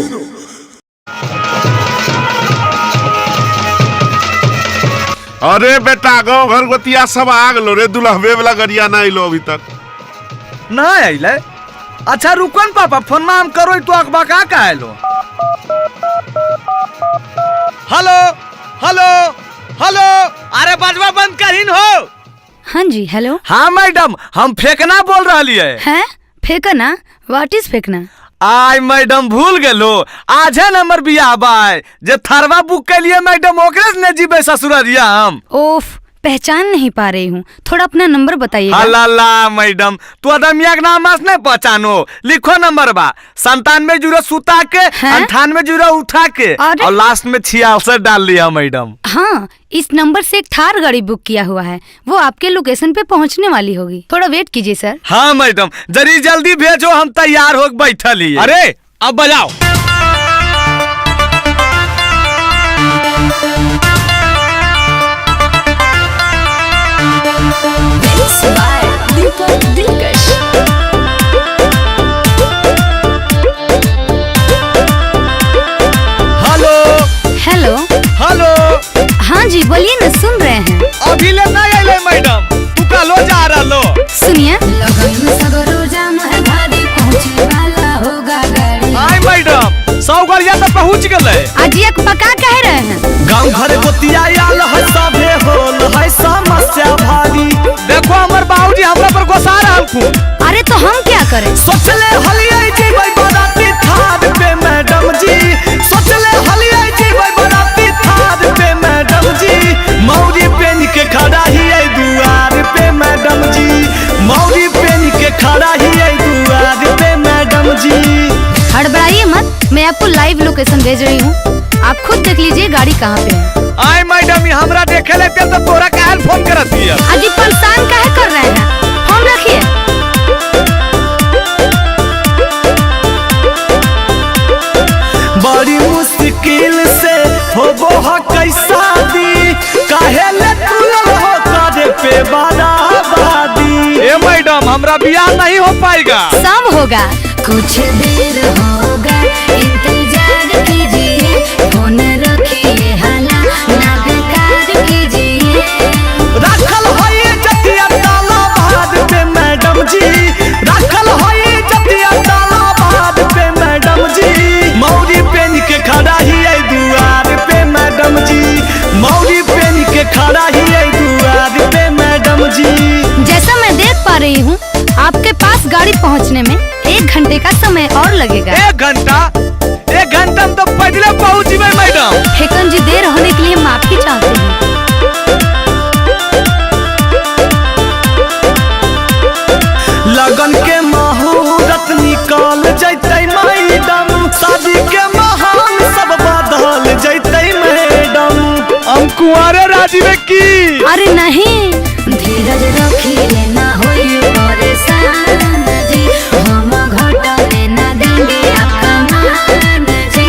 अरे बेटा गाँव घर गोतिया सब आ गलो रे, दुल्हबे वाला गरिया ना आइलो अभी तक। ना आइले? अच्छा रुकन पापा, फोन में हम करो तो अखबा का आइलो। हेलो हेलो हेलो, अरे बजवा बंद करीन हो। हाँ जी हेलो। हाँ मैडम, हम फेंकना बोल रही है। फेंकना? व्हाट इज फेंकना? आय मैडम भूल गेलो, आज है नंबर बियाह बाय जे थरवा बुक के लिए मैडम ओकरे ने जीबे ससुररिया हम। ओफ, पहचान नहीं पा रही हूँ, थोड़ा अपना नंबर बताइएगा। अल्लाह मैडम, तू अदमिया के नाम नहीं पहचानो, लिखो नंबर बा 97 जीरो सुता के 98 जीरो उठा के और लास्ट में 66 डाल लिया मैडम। हाँ, इस नंबर से एक थार गाड़ी बुक किया हुआ है, वो आपके लोकेशन पे पहुँचने वाली होगी, थोड़ा वेट कीजिए सर। हाँ मैडम, जरी जल्दी भेजो, हम तैयार हो बैठल ही। अरे अब बजाओ। Hello hello hello. हाँ जी बोलिए ना, सुन रहे हैं। अभी ले नहीं आइले मैडम, तू का लो जा रहा लो। सुनिए। हाय मैडम, 100 गाड़िया तो पहुँच गए। अजिया पका कह रहे हैं। गाँव घर गोतिया आल है, सभे होल है समस्या भारी। देखो हमर बाबूजी हमरा पर गुस्सा रहलखुन। अरे तो हम क्या करें? सोचले हलियै जेबै बराती थार पे मैडम जी। सोचले हलियै जेबै बराती थार पे मैडम जी। मौरी पेन के खड़ा हियै दुआर पे मैडम जी। मौरी पेन के खड़ा हियै दुआर पे मैडम जी। हड़बड़ाइए मत, मैं आपको लाइव लोकेशन भेज रही हूँ, आप खुद देख लीजिए गाड़ी कहाँ पे है। आय मैडम, हमरा देखे लेते तो तोरा काहे फोन करत दिया। अजी परेशान काहे कर रहे हैं, फोन रखिए। बड़ी मुश्किल से होबो ह कैसा दी, काहे ले तू हो करे पे बराबादी। ए मैडम, हमरा बियाह नहीं हो पाएगा। सब होगा, कुछ देर होगा, इंतजार कीजिए, फोन रखिए, हाला ना बेकार कीजिए। राखल होई जतिया ताला बाद पे मैडम जी। राखल होई जतिया ताला बाद पे मैडम जी। मौरी पेन के खड़ा हियै दुआर पे मैडम जी। मौरी पेन के खड़ा हियै दुआर पे मैडम जी। जैसा मैं देख पा रही हूँ, आपके पास गाड़ी पहुँचने में 1 घंटे का समय और लगेगा। 1 घंटा? 1 घंटा में तो पहले पहुँच जीवे मैडम। हेकन जी, देर होने के लिए माफी चाहते हैं। लगन के मुहूर्त निकाल जैते मैडम। शादी के महान सब बदल जैते मैडम। हम कुंवारे राजीव की। अरे नहीं, धीरज रखिए, ना होइए परेशान जी, हम घटने ना देंगे आपका मान जी।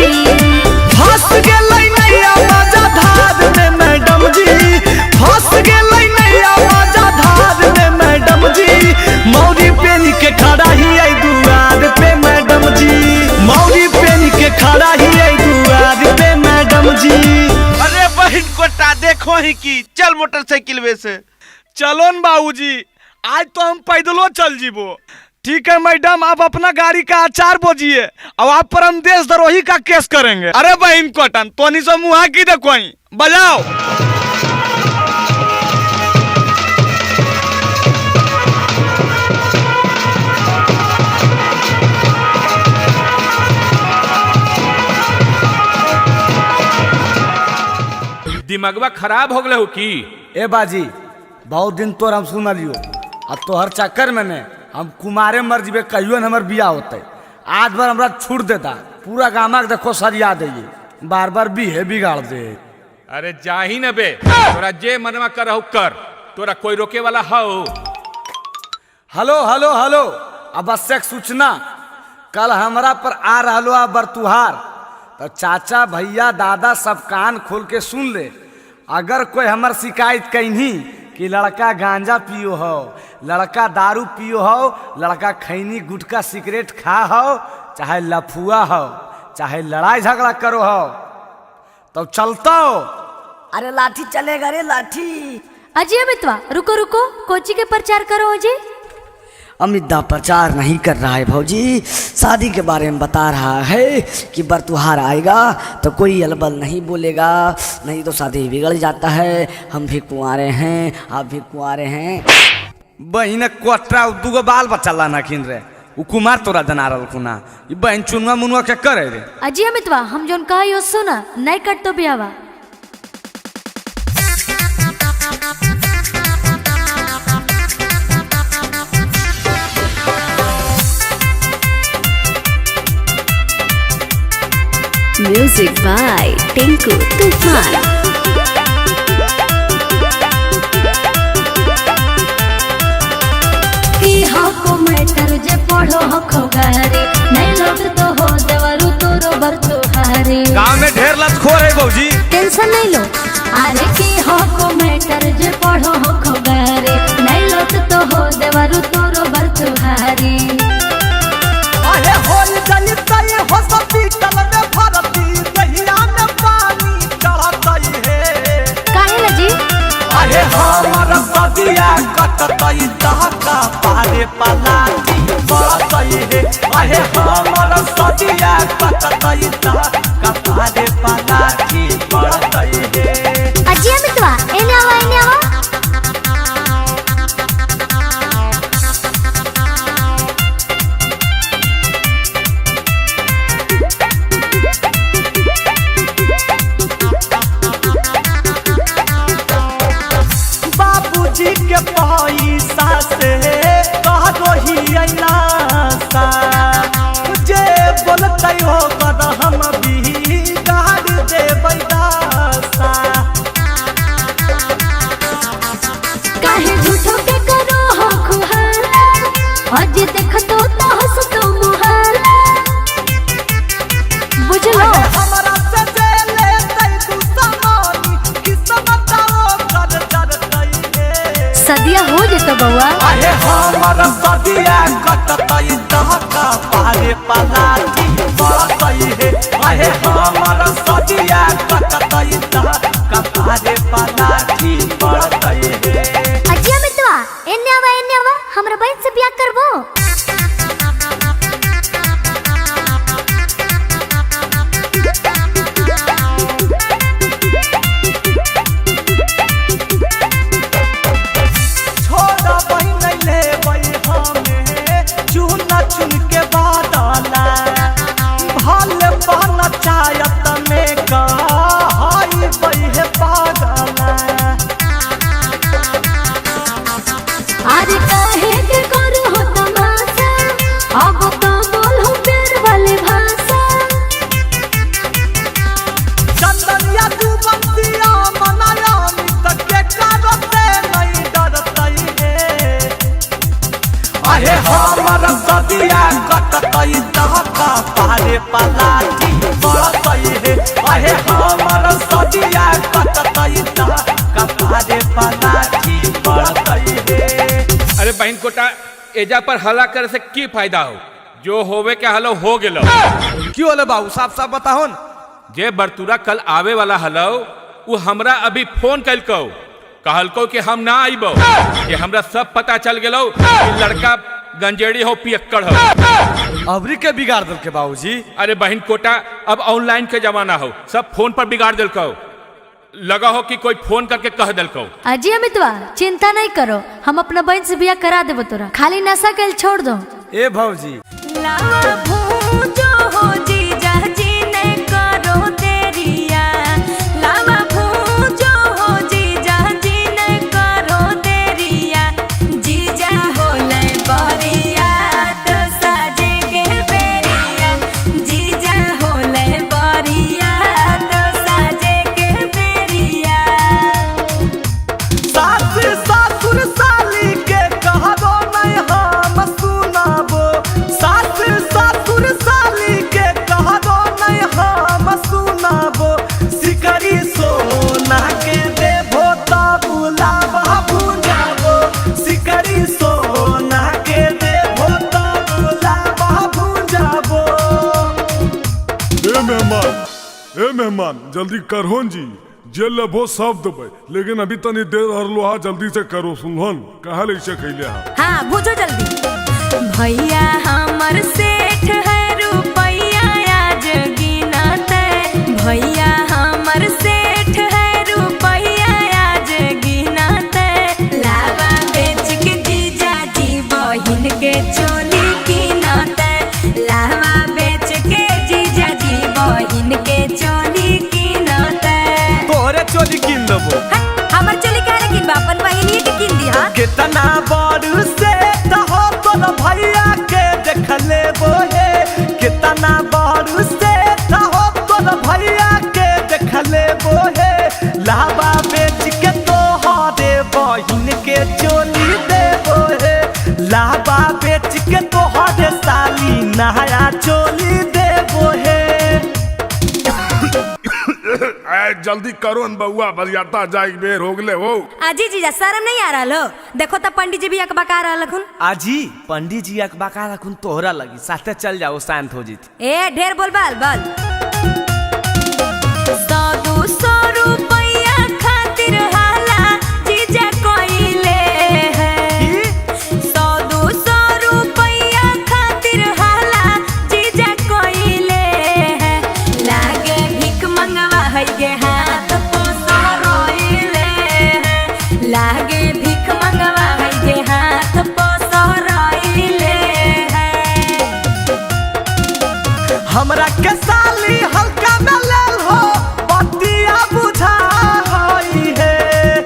फंस गेलै नैया मजा धार में मैडम जी। फंस गेलै नैया मजा धार में मैडम जी। मौरी पेन के खड़ा हियै दुआर पे मैडम जी। मौरी पेन के खड़ा हियै दुआर पे मैडम जी। अरे बहन कोटा देखो ही की, चल मोटरसाइकिल में से। चलो न बाबूजी, आज तो हम पैदलो चल जीबो। ठीक है मैडम, आप अपना गाड़ी का आचार बोझिए, अब आप पर हम देशद्रोही का केस करेंगे। अरे बहन कोटन, तोनी से मुहा की देखो, बजाओ। दिमागवा खराब हो गए हो की? ए बाजी बहुत दिन तोर हम सुन लियो और तोहर चक्कर में ने हम कुमारे मर जीवे कहियो न हमर बियाह होते। आज बार हमरा छूट देता पूरा गामा के देखो सरिया दे बार बार बिहे बिगाड़ दे। अरे जाही न बे तोरा जे मनवा करहु कर, तोरा कोई रोके वाला हो? हेलो हेलो हेलो आवश्यक सूचना, कल हमरा पर आ रहलो आ बरतुहार, तो चाचा भैया दादा सब कान खोल के सुन ले। अगर कोई हमर शिकायत कहीं कि लड़का गांजा पियो हो, लड़का दारू पियो हो, लड़का खैनी गुटखा सिगरेट खा हो, चाहे लफुआ हो, चाहे लड़ाई झगड़ा करो हो, तो चलता हो। अरे लाठी चलेगा रे लाठी। अजय अमितवा रुको रुको, कोची के प्रचार करो जी। अमिता प्रचार नहीं कर रहा है भौजी, शादी के बारे में बता रहा है कि बरतुहार आएगा तो कोई अलबल नहीं बोलेगा, नहीं तो शादी बिगड़ जाता है। हम भी कुंवारे हैं, आप भी कुंवारे हैं। बहन कोटरा दूगो बाल बच्चा लाना किन रे उ कुमार तोरा जना रहल खुना ये बहन चुनवा मुनवा के करे रे। अजय अमितवा हम जोन कहा यो सुना नहीं कट तो बियावा। म्यूजिक बाय टिंकू तूफान। को मैटर जे पढ़ो हखो गारे नहीं लोग तो हो देवरु तोरो बरतुहारे। गांव में ढेर लतखोर है बौजी, टेंशन नहीं लो। अरे की हो को मैटर जे पढ़ो हखो गारे नहीं लोग तो हो देवरु तोरो बरतुहारे। अरे होल जली तई हो हॉस्पिटल में भर्ती, दहिया में पानी चढ़तई है। काहे लजी? अरे हमर सदिया कटतई दहका पारे पलाटी बढ़तई है। अरे हमर सदिया कटतई दहका पारे पलाटी बढ़तई है। अजय अमितवा एने आवा एने आवा। बाबूजी के पैसा से कह दो ही ऐनासा, जे बोलते हो कर हम भी गाड़ देबै दासा। काहे झूठो के करो हो खुहाला, आज देख तो हंस तो मुहाला। बुझलो हमरा से जे लेतै तू सामानी किस्मत कर डरतई है। सदिया हो जेतो बउआ। अरे हमर सदिया कटतई दहका पारे पलाटी बढ़तई है। अरे हमर सदिया कटतई दहका पारे पलाटी बढ़तई है। अजय अमितवा एने आवा हमरा बहन से बियाह करबो। छोड़ा बहिन लेबै हमें चुन चुन के बादला, भले बहन चायत में कहई बहे पागला। अरे काहे के करू हो तमाशा, अब तो बोलू प्यार वाले भाषा। चंदनिया तू बंसिया मनाया मित के करते नहीं डरतई है। अरे हमर सदिया कटतई दहका पारे पलाटी बढ़तई है। अरे हमर सदिया कटतई दहका पारे पलाटी बढ़तई है। अरे बहन कोटा एजा पर हल्ला करे से की फायदा हो? जो होवे के हलो हो गेलो। क्यों हलो बाबू साफ साफ बताओ न। जे बरतुरा कल आवे वाला हलो वो हमरा अभी फोन कलको, कहलको कि हम ना आइबो, कि हमरा सब पता चल गेलो कि लड़का गंजेड़ी हो पियक्कड़ हो। अबरी के बिगाड़ दल के बाबूजी। अरे बहन कोटा अब ऑनलाइन के जमाना हो, सब फोन पर बिगाड़ दिलको। लगा हो कि कोई फोन करके कह दिलको। अजय अमितवा चिंता नहीं करो, हम अपना बहन से बियाह करा देबो तोरा, खाली नशा के छोड़ दो। ए भौजी लावा भूजो हो जीजा जी ने करो देरिया, लावा भूजो मेहमान जल्दी करो जी, जेल लेबो सब देबे, लेकिन अभी तनी देर हरलो हा, जल्दी से करो सुनहन, कहा ऐसे कैले हा। हाँ बुझो जल्दी। भैया हमर सेठ है रुपैया आज गिनते, भैया हमर सेठ है रुपैया आज गिनते, लावा बेच के जीजा जी बहिन के चोली गिनते, लावा बेच के जीजा जी बहिन के चोली गिनते। तोरे चोली किन देबो। हमर चोली काहे किनबा, अपन बहिनी के किन दिहा। कितना बड़ से हो तोर भैया के देख लेबो हे, कितना बड़ से हो तोर भैया के देख लेबो हे, लावा बेच के तोहरे बहिन के चोली देबो हे, लावा बेच के तोहरे साली नया चोली देबो हे। जल्दी करो न बउआ, बरियाता जाए बेर हो गले हो। आजी जीजा शर्म नहीं आ रहा हो, देखो तो पंडित जी भी अकबका रहा लखुन। आजी पंडित जी अकबका रखुन तोहरा लगी, साथे चल जाओ शांत हो जीती। ए ढेर बोल बाल बल। 100-200 रुपया खातिर हाला जीजा कोइले है, 100-200 रुपया खातिर हाला जीजा कोइले है, लागे भीख मंगवा है गे हाथ पोसरोइले है, लागे भीख मंगवा है गे हाथ पोसरोइले है। हमरा के साली हल्का में लेल हो, बतिया बुझा होई है,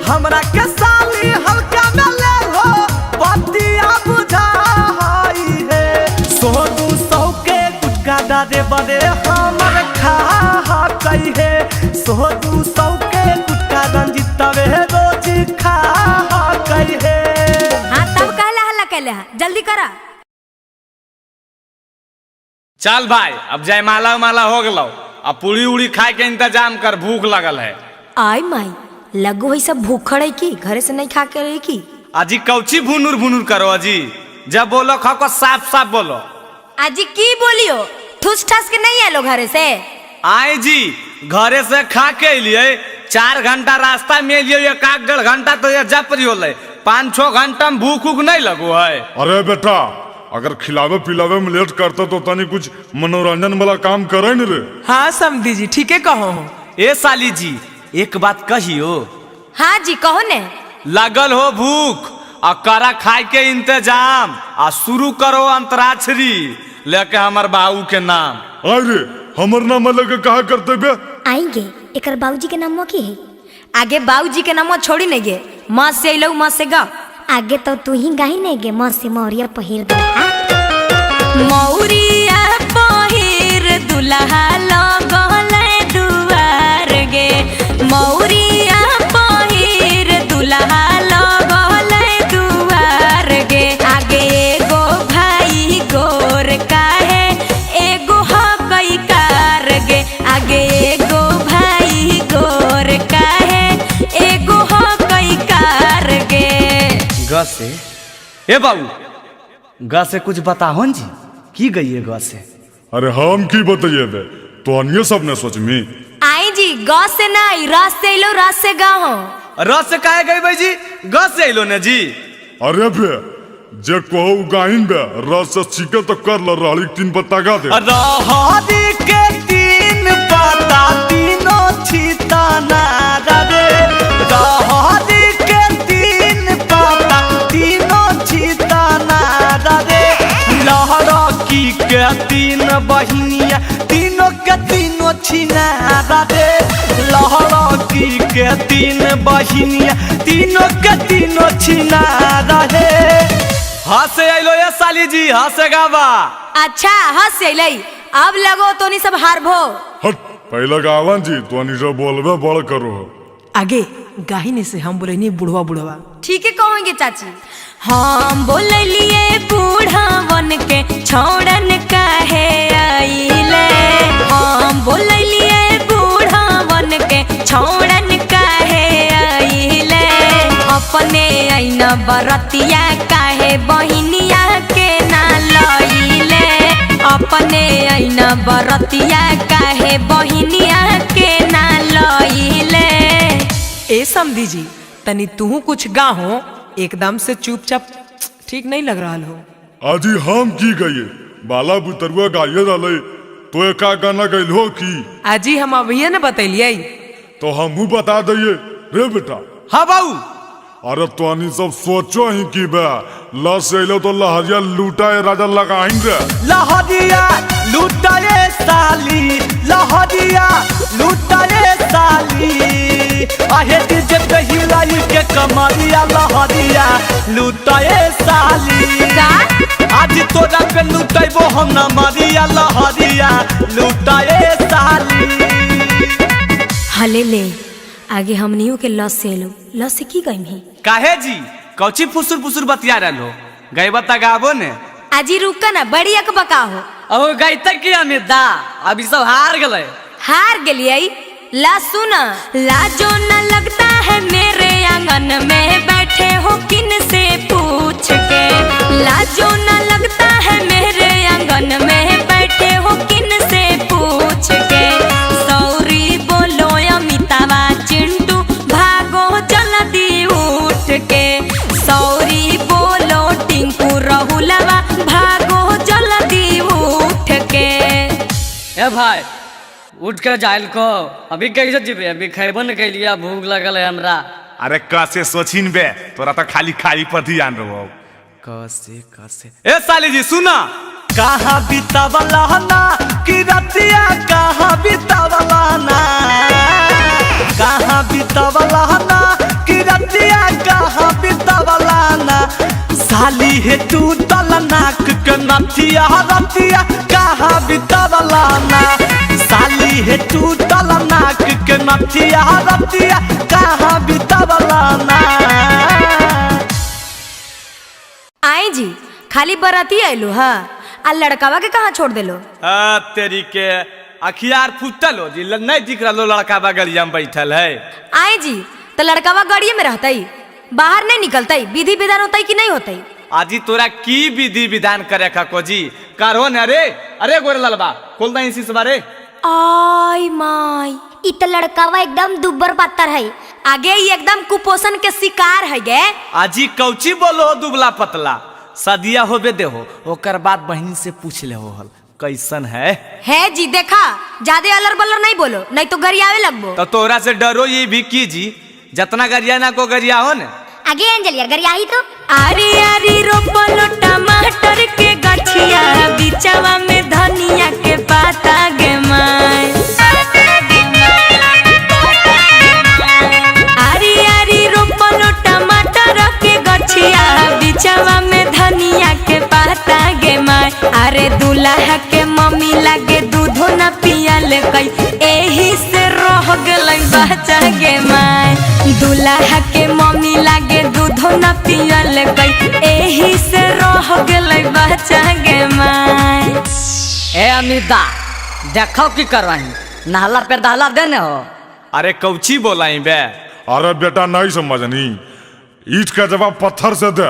हमरा के साली हल्का में लेल हो, बतिया बुझा होई है, 100-200 के गुटका डारे बड़े हमर खा कई है, 100-200 के गुटका रंजितवे रोज खा कई है। हाँ तब कहला हल्ला कहले हा, जल्दी करा। चल भाई अब जयमाला उमाला हो गलो, अब पूरी उड़ी खाए के इंतजाम कर, भूख लगल है। आई माई लगो है सब भूखड़ है की, घरे से नहीं खा के रही की। अजी कौची भुनुर भुनुर करो अजी, जब बोलो खाओ को साफ साफ बोलो। आजी की बोलियो, ठूस ठास के नहीं आलो घरे से। आए जी घरे से खा के लिए 4 घंटा रास्ता में लिए, 1-1.5 घंटा तो ये जप रही होले, 5-6 घंटा में भूख उख नहीं लगो है। अरे बेटा अगर खिलावे पिलावे में लेट करता तो तनी कुछ मनोरंजन वाला काम करे न रे। हाँ समधी जी ठीके कहो। ए साली जी एक बात कहियो। हाँ जी कहो ने। लगल हो भूख और करा खाए के इंतजाम, आ शुरू करो अंतराक्षरी लेके हमर बाबू के नाम। अरे हमर नाम लेके कहा करते बे? आएंगे एकर बाबूजी के नाम की है? आगे बाबूजी के नाम छोड़ी नहीं गे, माँ से अलो माँ से गा। आगे तो तू ही गाही नहीं गे, माँ से मौरिया पहिर दे। मौरिया पहिर दुल्हा लगले दुआर गे, मौरिया पहिर दुल्हा लगले दुआर गे। आगे एगो भाई गोर काहे एगो हकई कार गे, आगे एगो भाई गोर काहे एगो हकई कार गे। ग से ए बाबू ग से कुछ बताओ जी, की गई है ग से? अरे हम की बताइए बे, तो अन्य सब ने सोच मी। आई जी ग से नहीं, रस से लो, रस से गा हो। रस से काहे गई भाई जी? ग से लो ने जी। अरे बे जे कहो गाइन बे, रस से सीखे तो कर ल, रहड़ी 3 पत्ता गा दे। रहड़ी के 3 पत्ता तीनों छीता ना रे, रहड़ी के 3 पत्ता तीनों छीता ना रे। लहरकी के 3 बहिनिया तीनों के तीनों छीना रे, लहरकी के 3 बहिनिया तीनों के तीनों छीना रे। हंसे आइलो ये साली जी, हंसे गावा। अच्छा हंस अलै, अब लगो तो नहीं सब हारबो। हट पहले गावन जी तो नहीं जो बोलबे बड़ करो। आगे गाहिने से हम बोले नहीं बुढ़वा बुढ़वा। ठीक है कहोगे चाची। हम बोलिए बूढ़ावन के छोड़न काहे आइले, हम बोलिए बूढ़ावन के छोड़न काहे आइले। अपने आईना बरतिया काहे बहिनिया के ना लइले, अपने ऐना बरतिया काहे बहिनिया के ना लइले। ए समधी जी तनी तू कुछ गाहो, एकदम से चुपचाप ठीक नहीं लग रहा हो। आजी हम की गए बाला बुतरुआ गाइए डाले तो एक गाना गइल हो की आजी हम अभी न बतैलिए तो हमहू बता दिए रे बेटा। हाँ बाबू। अरे तो सब सोचो ही की बे लस अलो तो लहरिया लूटाए राजा लगाएंगे। लहरिया लूटाए साली, लहरिया लूटाए साली, आहे डीजे पे हिलाई के कमरिया लहरिया लूटाए साली। आज तोरा पे लूटाइबो हम ना मरिया लहरिया लूटाए साली। हले ले आगे हमनियों के लस से लो, लस से की गई ही काहे जी कौची फुसुर फुसुर बतिया रहो गए बता गाबो ने। आजी रुका ना बड़ी अक बका हो। अब गई तक की अमिता अभी सब हार गए। हार गलिए ला सुना। लाजो न लगता है मेरे आंगन में बैठे हो किन से पूछ के। लाजो न लगता है मेरे आंगन में बैठे हो किन से पूछ के। सौरी बोलो अमितावा चिंटू भागो जल्दी उठ के। सौरी बोलो टिंकू राहुलवा भागो जल्दी उठ के। ए भाई उठ कर जाइल को अभी कैसे जीवे अभी खैबो न कैलिया भूख लगल है हमरा। अरे कैसे सोचिन बे तोरा तो खाली खाई पर ध्यान रहो। कैसे कैसे ए साली जी सुना। कहाँ बितावला ना कि रतिया कहाँ बितावला ना। कहाँ बितावला ना कि रतिया कहाँ बितावला ना। साली है तू तल नाक के नथिया रतिया कहाँ बितावला ना। साली है तू तल नाक के नथिया रतिया कहाँ बितावला ना। आई जी खाली बराती आइलो हा आ लड़कावा के कहाँ छोड़ देलो। तेरी के अखियार फुटल हो जी नहीं दिख रहा लड़का बगलिया में बैठल है। आई जी तो लड़कावा गाड़िए में रहता ही बाहर नहीं निकलता ही विधि विधान होता ही कि नहीं होता ही। आजी तोरा की विधि विधान करे को जी करो न। अरे अरे गोरे ललबा खोल दे इसी बारे। आई माई इ तो लड़कावा एकदम दुब्बर पत्थर है। आगे ही एकदम कुपोषण के शिकार है गे। आजी कौची बोलो दुबला पतला सदिया होबे दे हो ओकर बाद बहन से पूछ ले हो हल कैसन है जी। देखा ज्यादा अलर बलर नहीं बोलो नहीं तो गरियावे लगबो। तो तोरा से डरो ये भी की जी जितना गरिया ना को गरिया हो न। आगे अंजलिया गरियाही तो आरी आरी रोपलो टमाटर के गठिया बिचवा में धनिया के पाता गे माय। आरी आरी रोपलो टमाटर के गठिया बिचवा में धनिया के पाता गे माय। अरे दूल्हा के मम्मी लागे दूधो न पियल कई एही से रह गेलै बच्चा गे माय। दूल्हा के मम्मी लागे दूधो न पियल कई एही से रह गेलै बच्चा गे माय। ए अमिता देखो की करवाही नहला पे दहला देने हो। अरे कौची बोलाई बे। अरे बेटा नहीं समझनी ईट का जवाब पत्थर से दे।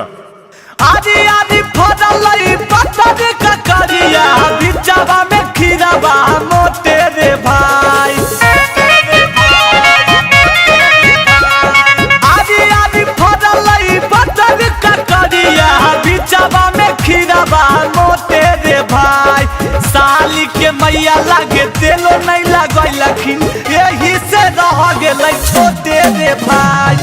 आदि आदि फदलई पत्थर का करिया बिचवा में खीरावा मोटे रे भाई। आदि आदि फदलई पत्थर का करिया बिचवा में खीरावा मोटे रे भाई। साली के मैया लागे तेलो नहीं लगैलखिन यही से रह गेलै छोटे रे भाई।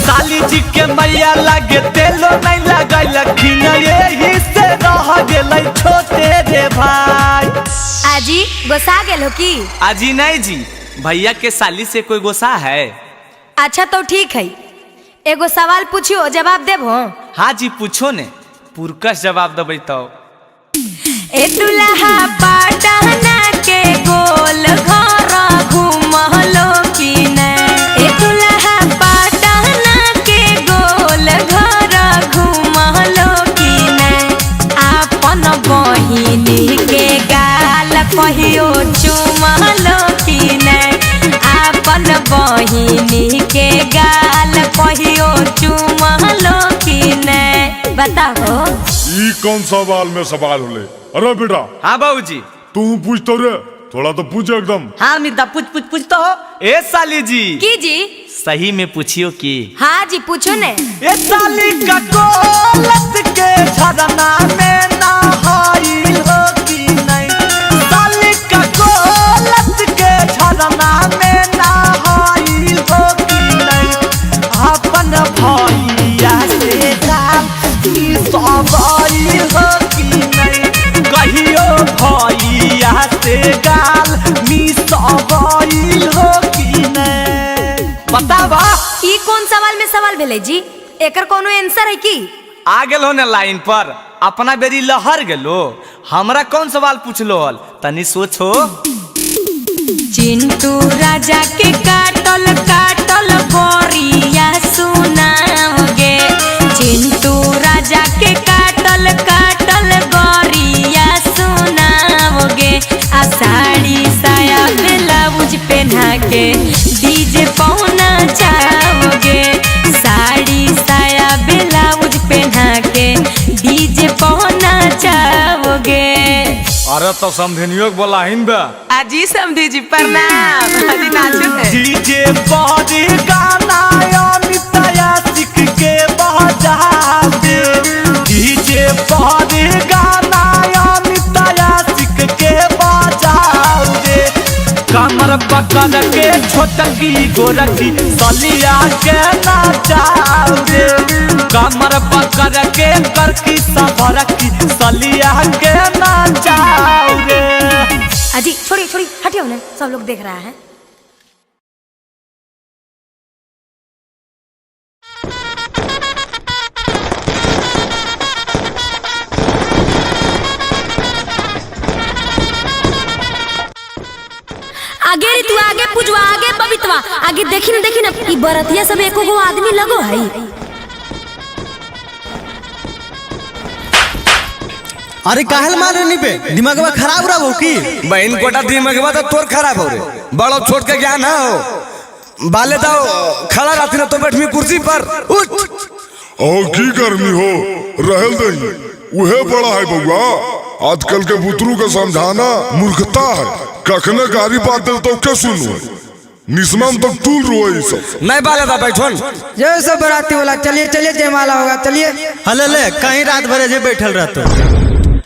साली जी के मैया लागे तेलो नहीं लगैलखिन यही से रह गेलै छोटे रे भाई। आजी गोसा गेलो की। आजी नहीं जी भैया के साली से कोई गोसा है। अच्छा तो ठीक है एगो सवाल पूछियो जवाब देबो। हाँ जी पूछो ने पुरकस जवाब देबै तो। ए दुल्हा पाटना के गोल घर घुमलो की ने। ए दुल्हा पाटना के गोल घर घुमलो की ने। आपन बहिनी के गाल कहियो चुमलो की ने। आपन बहिनी के गाल कहियो चुमलो की ने। बताओ। ई कौन सवाल में सवाल होले? अरे बेटा। हाँ बाबूजी। तू पूछ तो रे, थोड़ा तो पूछ एकदम। हाँ मिदा पूछ तो हो। ए साली जी। की जी? सही में पूछियो की। हाँ जी पूछो ने। ए साली का कोलत के झरना में नहाइल हो कि नहीं? साली का कोलत के झरना में नहाइल हो कि नहीं? अपन भैया से जाल की सवाइल हो कि नहीं? कहियो भैया से गाल मी सवाइल हो कि नहीं? बतावा। ई कौन सवाल में सवाल भेले जी? एकर कोनो आंसर है की? आ गेलो ने लाइन पर, अपना बेरी लहर गेलो, हमरा कौन सवाल पूछलो हल, तनी सोचो। चिंटू राजा के काटल काटल गोरिया सुनाओगे। चिंटू राजा के काटल काटल गोरिया सुनाओगे। आ साड़ी साया ब्लाउज पहना के डीजे पहुना जाओगे। साड़ी साया ब्लाउज पहना के डीजे पहुना जाओगे। अरे तो समझनियो बोला हिन बे। अजी समधी जी प्रणाम। अजी नाचो है। डीजे बॉडी गाना अमिताया सिख के बजा दे। डीजे बॉडी गाना अमिताया सिख के बजा दे। कमर पकड़ के छोटकी गोरखी सलिया के नाचाओ रे। कमर पकड़ के करकी सफरकी सलिया के नाचाओ रे। अजी छोड़ी छोड़ी हटियो ना, सब लोग देख रहा है। आगे रे तू आगे पूछवा, आगे बबितवा, आगे देखी ना ई बरतिया सब एको गो आदमी लगो है। अरे काहल मारे नहीं पे दिमागवा खराब रहा हो की? बहन कोटा दिमागवा तो तोर खराब हो रे, बड़ो छोट के ज्ञान हो। बाले दाओ खड़ा रहती ना तो बैठ में कुर्सी पर उठ। और की करनी हो रहल दई, उहे बड़ा है बउआ। आजकल के बुतरू का समझाना मूर्खता है। कखने गाड़ी बात दे तो क्या सुनो, निस्मम तो टूल रोए सब। नहीं बाले दा बैठो। जय सब बराती वाला चलिए चलिए जयमाला होगा चलिए। हले ले कहीं रात भर जे बैठल रहतो।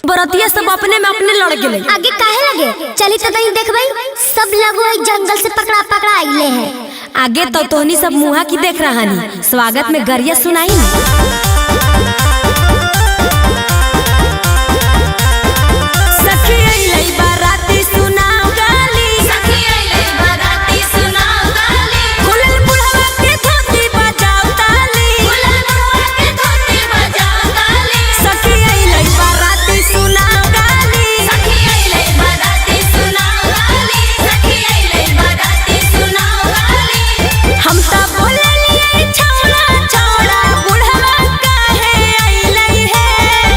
बरतिया सब अपने में अपने लड़ गेले। आगे काहे लगे? चली तो नहीं देखबै, सब लोग जंगल से पकड़ा पकड़ा आइले हैं। आगे तो तोहनी सब मुहा की देख रहा नी, स्वागत में गरिया सुनाई ना। सखी अइलै बाराती सुनाओ गाली। सखी अइलै बाराती सुनाओ गाली। खुलल बुढ़वा के धोती बजाओ ताली। खुलल बुढ़वा के धोती बजाओ ताली। सखी अइलै बाराती सुनाओ गाली। सखी अइलै बाराती सुनाओ गाली। सखी अइलै बाराती सुनाओ गाली। हम ता बोललिए छौड़ा छौड़ा बुढ़वा काहे अइलै है।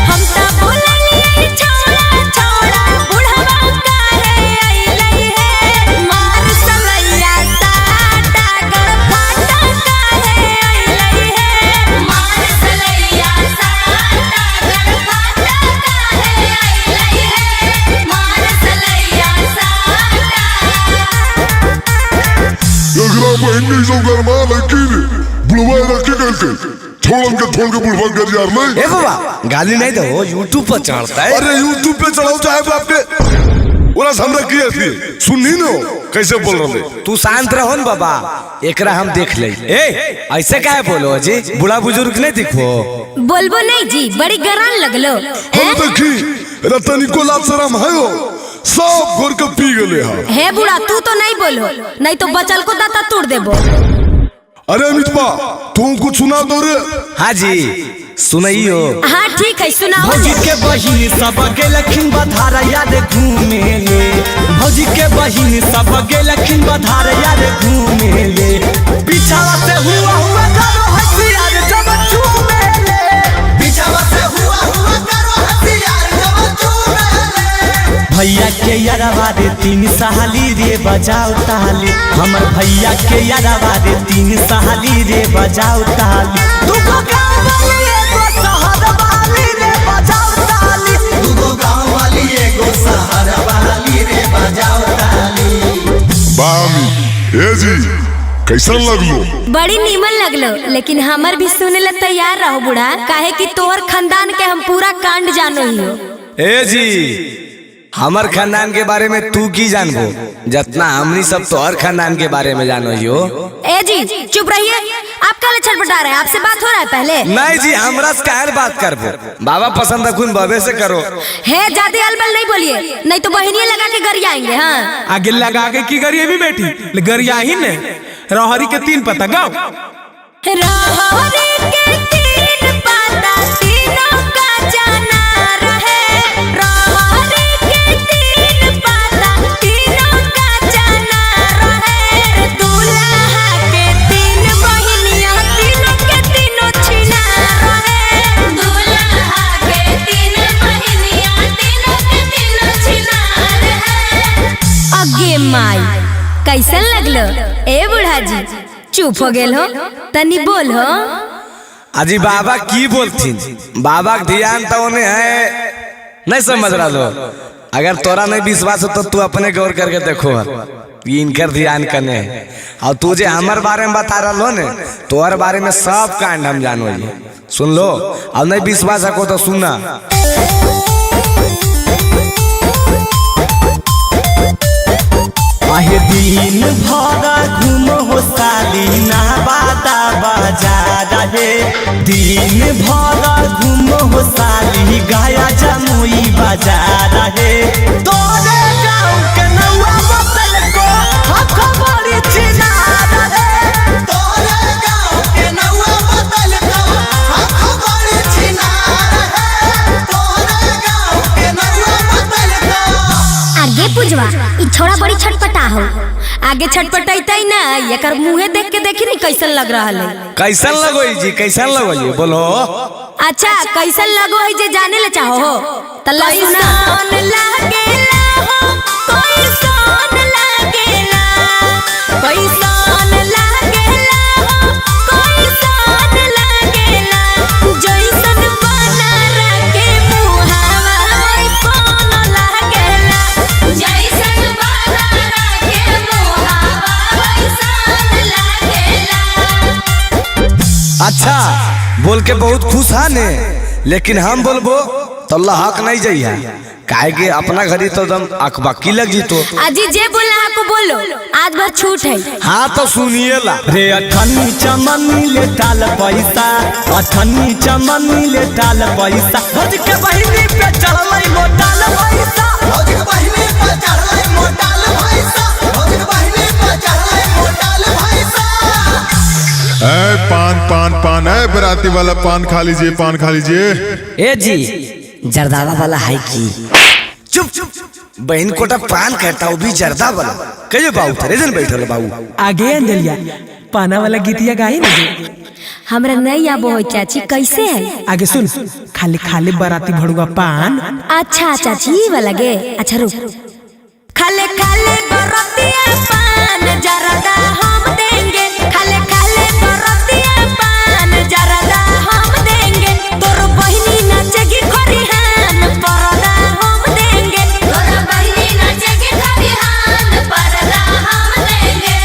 हम ता बोललिए छौड़ा छौड़ा बुढ़वा काहे अइलै है। मार सलैया साटा गड़फाटा काहे अइलै है। मार सलैया साटा गड़फाटा काहे अइलै है। मार सलैया एकरा बहन नहीं सो गरमा लकी रे, बुढ़वा रखे करके छोड़ के बुढ़वा कर यार ले। ए बाबा गाली नहीं दो, यूट्यूब पर चढ़ता है। अरे यूट्यूब पे चढ़ाओ चाहे बाप के ओरा हमरा की ऐसी सुननी न कैसे बोल रहे। तू शांत रहो न बाबा, एकरा हम देख ले। ए ऐसे काहे बोलो जी, बूढ़ा बुजुर्ग नहीं दिखो। बोलबो नहीं जी, बड़ी गरान लगलो। हम देखी रतनी को लाभ शरम है हो, सब घोर के पी गले हा। हे बूढ़ा तू तो नहीं बोलो, नहीं तो बचल को दाता तोड़ देबो। अरे मितबा तू कुछ सुना दो रे। हाँ जी सुनाइयो। हाँ ठीक है सुनाओ। भौजी के बहिनी सब गेलखिन बधारया रे घूमे ले। भौजी के बहिनी सब गेलखिन बधारया रे घूमे ले। बिछावा से हुआ करो हसिया रे जब चूमे ले। बिछावा से हुआ करो हसिया रे जब चूमे ले। भैया के यारवा रे 3 साली रे बजाओ ताली। हमर भैया के यारवा रे 3 साली रे बजाओ ताली। तू को गाँव वाली एगो शहर कैसन लगलो? बड़ी नीमन लगलो, लेकिन हमर भी सुने ला तैयार रहो बूढ़ा, काहे कि तोहर खानदान के हम पूरा कांड जानो ही हो। ए जी, हमर खानदान के बारे में तू की जानबो जितना हमनी सब तोहर खानदान के बारे में जानो ही हो। ए जी चुप रहिए, आप काले छटपटा रहे हैं, आपसे बात हो रहा है पहले। नहीं जी, हमरा से काहे बात करबो, बाबा पसंद रखून बबे से करो। है ज्यादा अलबल नहीं बोलिए, नहीं तो बहनियां लगा के गरिया आएंगे। हाँ आगे लगा के की गरिया भी बैठी गरिया ही ने रहरी के 3 पत्ता गाओ। रहरी के 3 पत्ता तीनों का जाना रहे, रहरी के 3 पत्ता तीनों का जाना रहे, दूल्हा के 3 बहनियां तीनों के तीनों छिना रहे, दूल्हा के 3 बहनियां तीनों के तीनों छिना रहे। अगे माई कैसन लगलो ए बूढ़ा जी, चुप हो गेल हो, तनी बोल हो। अजी बाबा की बोलथिन, बाबा के ध्यान तो उन्हें है नहीं समझ रहा लो। अगर तोरा नहीं विश्वास हो तो तू अपने गौर करके देखो, इनकर ध्यान करने है। और तुझे हमारे बारे में बता रहा लो ने, तोहर बारे में सब कांड हम जानो जी, सुन लो। और नहीं विश्वास रखो तो सुनना। आहे दिन भर घूमो हो साली नहाबादा बाजार रे, दिन भर घूमो हो साली गया जमुई बाजार रे, तोरे गाँव के नौआ बतल को खबरी चिनार रे, तोरे गाँव के नौआ बतल को खबरी चिनार रे, तोरे गाँव के नौआ बतल को। आगे पुजवा ई छोड़ा बड़ी छटपटा हो, आगे छटपटाइता ही ना, एकर मुंहे देख के देखी नहीं कैसन लग रहा है। कैसन लगो जी, कैसन लगो जी बोलो। अच्छा कैसन लगो है जे जाने ले चाहो हो, तल्ला सुना। कैसन लागेला हो, कैसन लागेला, कैसन लागेला हो, कैसन लागेला, जैसन बना रखे मुहावा वैसन लागेला, जैसन बना रखे मुहावा वैसन लागेला। अच्छा बोल के बहुत खुश है ने, लेकिन हम बोलबो तो हक नहीं जाइए, काहे के अपना घरी तो दम अखबाकी लग जी। तो अजी जे बोला को बोलो, आज भर छूट है। हाँ तो सुनिए ला रे, अठन्नी चमनी ले डाल पैसा, अठन्नी चमनी ले डाल पैसा, भोज के बहिनी पे चढ़लै मोटाल पैसा, भोज के बहिनी पे चढ़लै मोटाल पैसा, भोज के बहिनी पे चढ़लै मोटाल पैसा। ए पान पान पान, ए बराती वाला पान खा लीजिए, पान खा लीजिए। ए जी जर्दावा वाला है की? चुप बहन कोटा पान कहता हूँ भी जर्दा वाला कहिए बाबू थरे जन बैठल बाबू। आगे अंजलिया पाना वाला गीतिया गाई ना। हमरा नहीं आबो हो चाची, कैसे है? आगे सुन, खाली खाली बराती भड़ुआ पान। अच्छा चाची वाला गे, अच्छा रुक। खाले खाले बरातिया पान जरदा हम देंगे, खाले खाले बरातिया पान जरदा हम देंगे, तोर बहिनी नाचेगी खरिहान परदा हम देंगे, तोर बहिनी नाचेगी खरिहान परदा हम देंगे।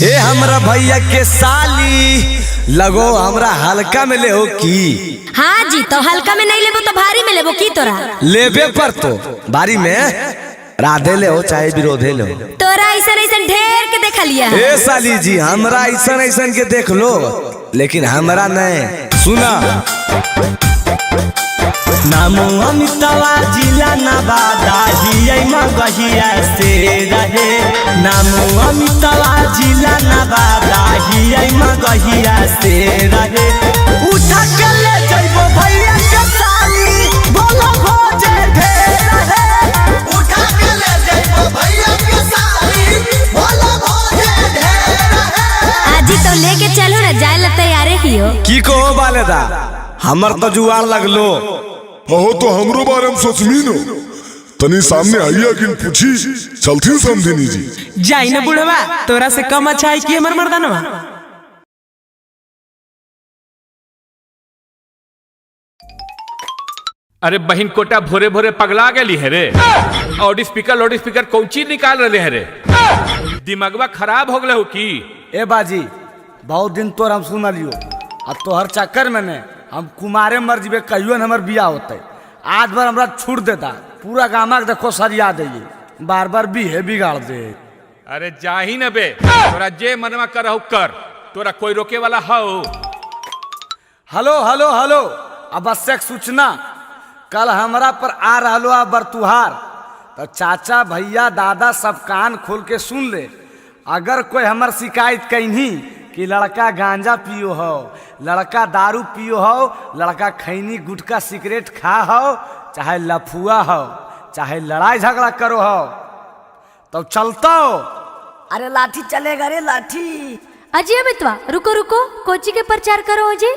ए हमरा भैया के साली लगो हमरा हल्का में ले हो की? हाँ जी, तो हल्का में नहीं लेबो तो भारी में लेबो की तोरा? लेबे पर तो भारी में राधे ले हो चाहे विरोधे ले हो। तोरा ऐसा ऐसा ढेर के देखा लिया है। ए साली जी हमरा ऐसा ऐसा के देख लो, लेकिन हमरा नहीं। सुना नामो अमितवा जिला नवादा हियै मगहिया से रहे, नामो अमितवा जिला नवादा हियै मगहिया से रहे, उठा के ले जइबो भैया के साली भोला भोजे ढेर रहे, उठा के ले जइबो भैया के साली भोला भोजे ढेर रहे। आजी तो लेके चलो ना, जाए ला तैयारे ही हो। की कहो बालेदा, हमर तो जुआर लगलो। हो तो हमरो बारे में सोचली नो, तनी सामने आइया कि पूछी चलती समझनी जी। जाई ना बुढ़वा, तोरा से कम अच्छा है कि हमर मर्दानवा। अरे बहन कोटा भोरे भोरे पगला गेली है रे। लाउड स्पीकर कौन चीज निकाल रहे है रे? दिमागवा खराब हो गए हो की? ए बाजी बहुत दिन तोर हम सुन लियो और तोहर चक्कर में ने हम कुमारे मर जीवे कहियो न हमर बिया होते। आज बार हमरा छूट देता पूरा गामा के देखो सरिया दे बार बार बिहे बिगाड़ दे। अरे जाही न बे, तोरा जे मनवा करहु कर, तोरा कोई रोके वाला हो? हेलो हेलो हेलो आवश्यक सूचना, कल हमरा पर आ रहलो आ बरतुहार, तो चाचा भैया दादा सब कान खोल के सुन ले। अगर कोई हमर शिकायत कहीं कि लड़का गांजा पियो हो, लड़का दारू पियो हो, लड़का खैनी गुटखा सिगरेट खा हो, चाहे लफुआ हो, चाहे लड़ाई झगड़ा करो हो, तो चलता हो। अरे लाठी चलेगा रे लाठी। अजय अमितवा रुको रुको, कोची के प्रचार करो अजय।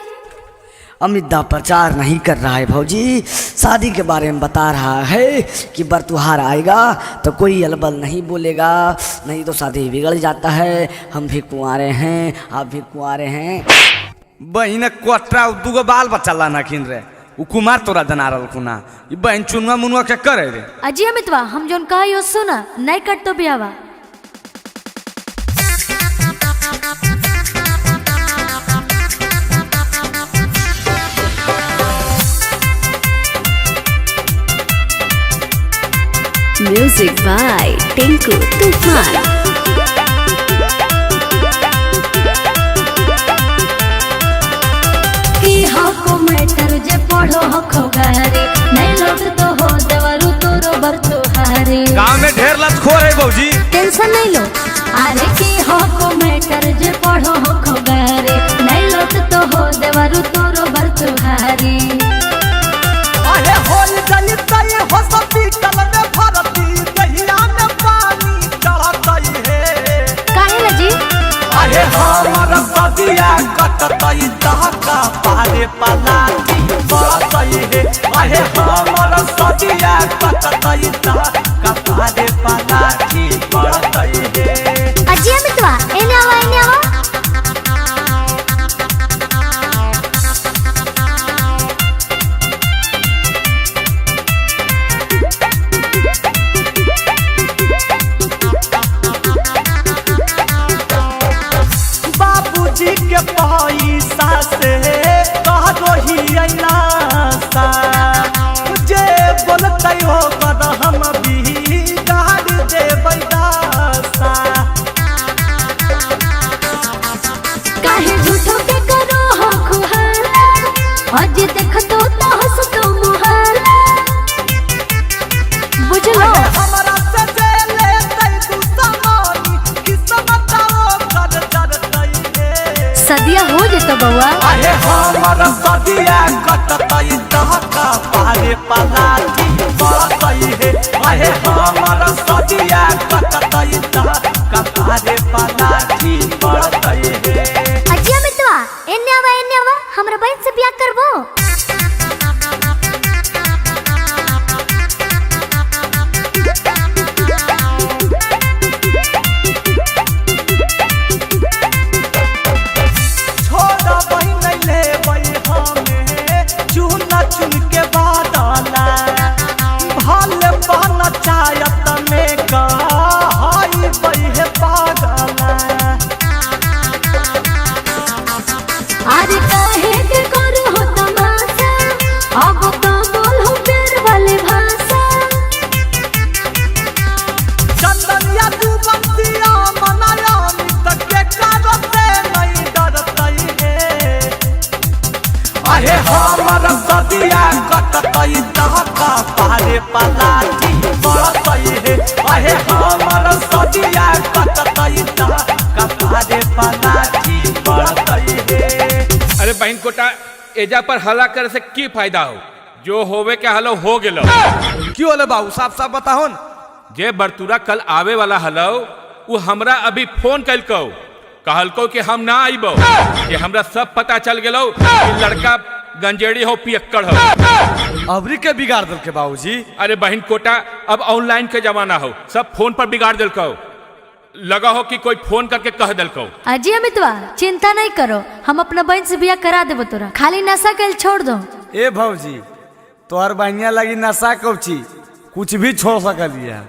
अमिता प्रचार नहीं कर रहा है भौजी, शादी के बारे में बता रहा है कि बरतुहार आएगा तो कोई अलबल नहीं बोलेगा, नहीं तो शादी बिगड़ जाता है। हम भी कुंवारे हैं, आप भी कुंवारे हैं। बहन कोटरा दूगो बाल बच्चा लाना किन रे, उ कुमार तोरा जना रल कुना, ये बहन चुनवा मुनवा के करे रे। अजय अमितवा हम जोन कहा यो सुना, नहीं कट तो बियावा। Music by Tinku Tufan. Matter जे पढ़ो हो खोगारे, नहीं लौट तो हो देवरु तोरो बरतुहारे। गांव में ढेर लतखोर है भौजी, टेंशन नहीं लो। अरे की हो को मैटर जे पढ़ो हो खोगारे, नहीं लौट तो हो देवरु तोरो बरतुहारे। अरे होल जली तई हो हॉस्पिटल में भर्ती, दहिया में पानी चढ़तई है। काहे न जी? अरे हमर सदिया कटतई दहका पारे पलाटी बरतई है। अरे हमर सदिया कटतई दहका पारे पलाटी बरतई है। अजय अमितवा एने आवा एने आवा। बाबूजी के पैसा से कह दो ही अनासा, जे बोलते हो बद हम भी गाड़ दे बैदासा। काहे झूठो के करो हो खुहाला, आज देख तो हंस तो मुहाला। बुझलो हमरा से जे लेते तू सामानी, किस्मत कर डरतई है। सदिया हो जेतो बउआ। अरे हमर सदिया कटतई दहका पारे पलाटी बरतई है। अरे हमर सदिया कटतई दहका पारे पलाटी बरतई है। अजय अमितवा एने आवा हमरा बहन से ब्याह करबो। छोड़ा बहिन ले बई हमें चुना चुन के बादला, भले बन चायत में कहाई बई है पागला। अरे काहे के करो हो तमाशा, अब तो बोलो प्यार वाले भाषा। चंदनिया तू बंसिया मनाया तक के कारो से नहीं डरतई है। अरे हमर सदिया कटतई दहका पारे पलाटी बरतई है। अरे हमर सदिया कटतई दहका पारे पलाटी बरतई है। अरे बहन कोटा एजा पर हल्ला करे से की फायदा हो, जो होवे के हलो हो गेलो। क्यों होले बाबू साफ साफ बताओ न। जे बरतुरा कल आवे वाला हलो वो हमरा अभी फोन कलको, कहलको कि हम ना आइबो, कि हमरा सब पता चल गेलो कि लड़का गंजेड़ी हो पियक्कड़ हो। अबरी के बिगाड़ दल के बाबूजी। अरे बहन कोटा अब ऑनलाइन के जमाना हो, सब फोन पर बिगाड़ दिल को। लगा हो कि कोई फोन करके कह दिल को। अजय अमितवा चिंता नहीं करो, हम अपना बहन से ब्याह करा देबो तोरा, खाली नशा कैल छोड़ दो। ए भौजी तोहर बहनिया लगी नशा कौची कुछ भी छोड़ सकलिए।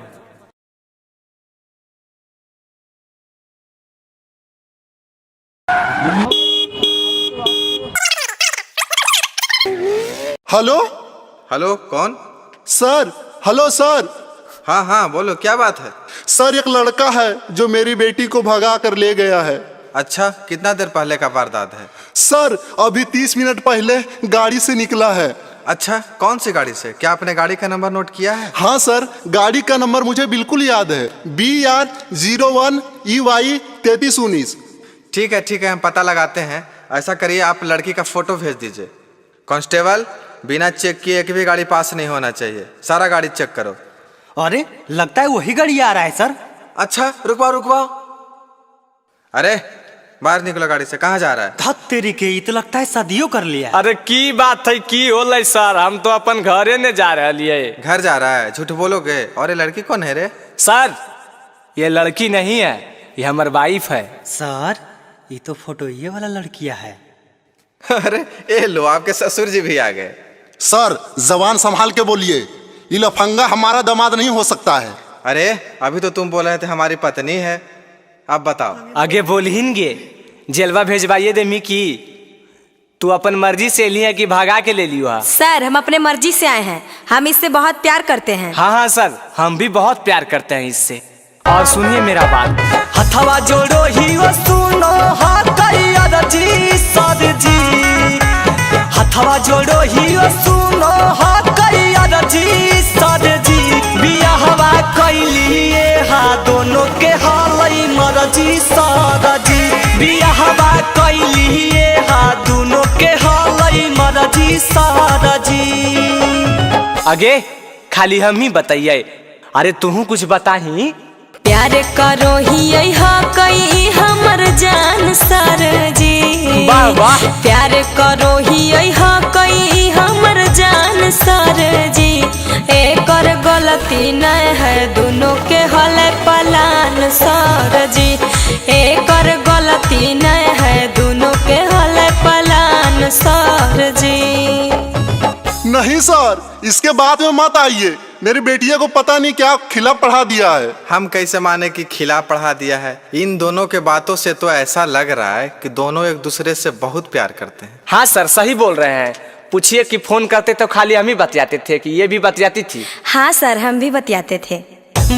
हेलो हेलो, कौन? सर। हेलो सर। हाँ हाँ बोलो, क्या बात है? सर एक लड़का है जो मेरी बेटी को भगा कर ले गया है। अच्छा, कितना देर पहले का वारदात है? सर अभी 30 मिनट पहले गाड़ी से निकला है। अच्छा, कौन सी गाड़ी से? क्या आपने गाड़ी का नंबर नोट किया है? हाँ सर, गाड़ी का नंबर मुझे बिल्कुल याद है, BR01 EY 3319। ठीक है, हम पता लगाते हैं। ऐसा करिए, आप लड़की का फोटो भेज दीजिए। कांस्टेबल, बिना चेक किए एक भी गाड़ी पास नहीं होना चाहिए, सारा गाड़ी चेक करो। अरे लगता है वही गाड़ी आ रहा है सर। अच्छा, रुकवाओ। अरे बाहर निकलो गाड़ी से, कहाँ जा रहा है? धत तेरी के, ये तो लगता है शादियों कर लिया। अरे की बात है, की होलै सर, हम तो अपन घरे ने जा रहे। घर जा रहा है? झूठ बोलोगे। और ये लड़की कौन है रे? सर ये लड़की नहीं है, ये हमारी वाइफ है। सर ये तो फोटो ये वाला लड़किया है। अरे ए लो, आपके ससुर जी भी आ गए। सर जबान संभाल के बोलिए, ये लफंगा हमारा दामाद नहीं हो सकता है। अरे अभी तो तुम बोल रहे थे हमारी पत्नी है, अब बताओ। आगे बोलहिनगे, जेलवा भेजवाइए दे मिकी। तू अपन मर्जी से लिया कि भागा के ले लियो? सर हम अपने मर्जी से आए हैं, हम इससे बहुत प्यार करते हैं। हाँ सर, हम भी बहुत प्यार करते हैं इससे। और सुनिए मेरा बात, हथवा जोड़ो ही वो सुनो जी सर जी, हथवा जोड़ो ही वो सुनो जी सर जी, बियाहवा कैलिए हा दोनों के हालई मरजी सर जी, बियाहवा कैलिए हा दोनों के हालई मरजी सर जी। आगे खाली हम ही बताइए, अरे तू कुछ बताही। प्यार करो ही कई हमर जान सर जी, वाह वाह। प्यार करो ही कई हमर जान सर जी, एकर गलती न है दोनों के हले पलान सर जी, एकर गलती न है दोनों के हले पलान सर जी। नहीं सर, इसके बाद में मत आइए, मेरी बेटिया को पता नहीं क्या खिला पढ़ा दिया है। हम कैसे माने कि खिला पढ़ा दिया है? इन दोनों के बातों से तो ऐसा लग रहा है कि दोनों एक दूसरे से बहुत प्यार करते हैं। हाँ सर सही बोल रहे हैं, पूछिए कि फोन करते तो खाली हम ही बतियाते थे कि ये भी बतियाती थी? हाँ सर हम भी बतियाते थे।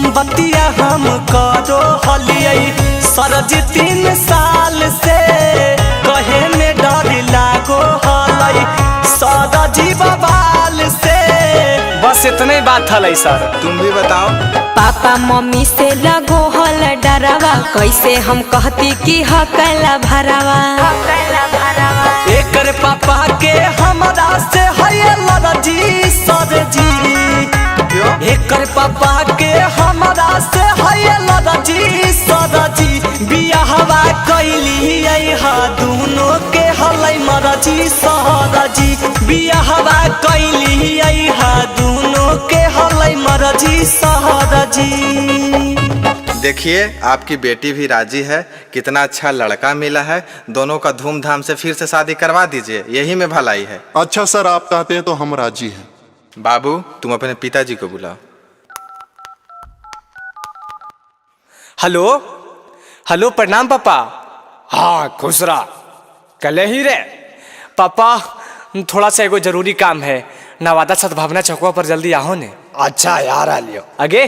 बतिया हम करो हलियै सर जी 3 साल से, कहे में डर लागो हलै सदा जी बवाल से। बस इतना ही बात था सर। तुम भी बताओ। पापा मम्मी से लगो हल डरावा, कैसे हम कहती कि हकला भरावा। एकर पापा के हमरा से है लड़जी सर जी, एकर पापा के हमरा से है लड़जी सर जी, बियाहवा कैलिए हा दोनों के हलै मरजी सर जी, बियाहवा कैलिए हा दोनों के हलै मरजी सर जी। देखिए आपकी बेटी भी राजी है, कितना अच्छा लड़का मिला है, दोनों का धूमधाम से फिर से शादी करवा दीजिए, यही में भलाई है। अच्छा सर आप कहते हैं तो हम राजी हैं। बाबू तुम अपने पिताजी को बुलाओ। हेलो हेलो, प्रणाम पापा। हाँ खुश रहा, कल ही रे पापा, थोड़ा सा एगो जरूरी काम है, नवादा सद्भावना चौकवा पर जल्दी आओ ने। अच्छा यार आ लियो। आगे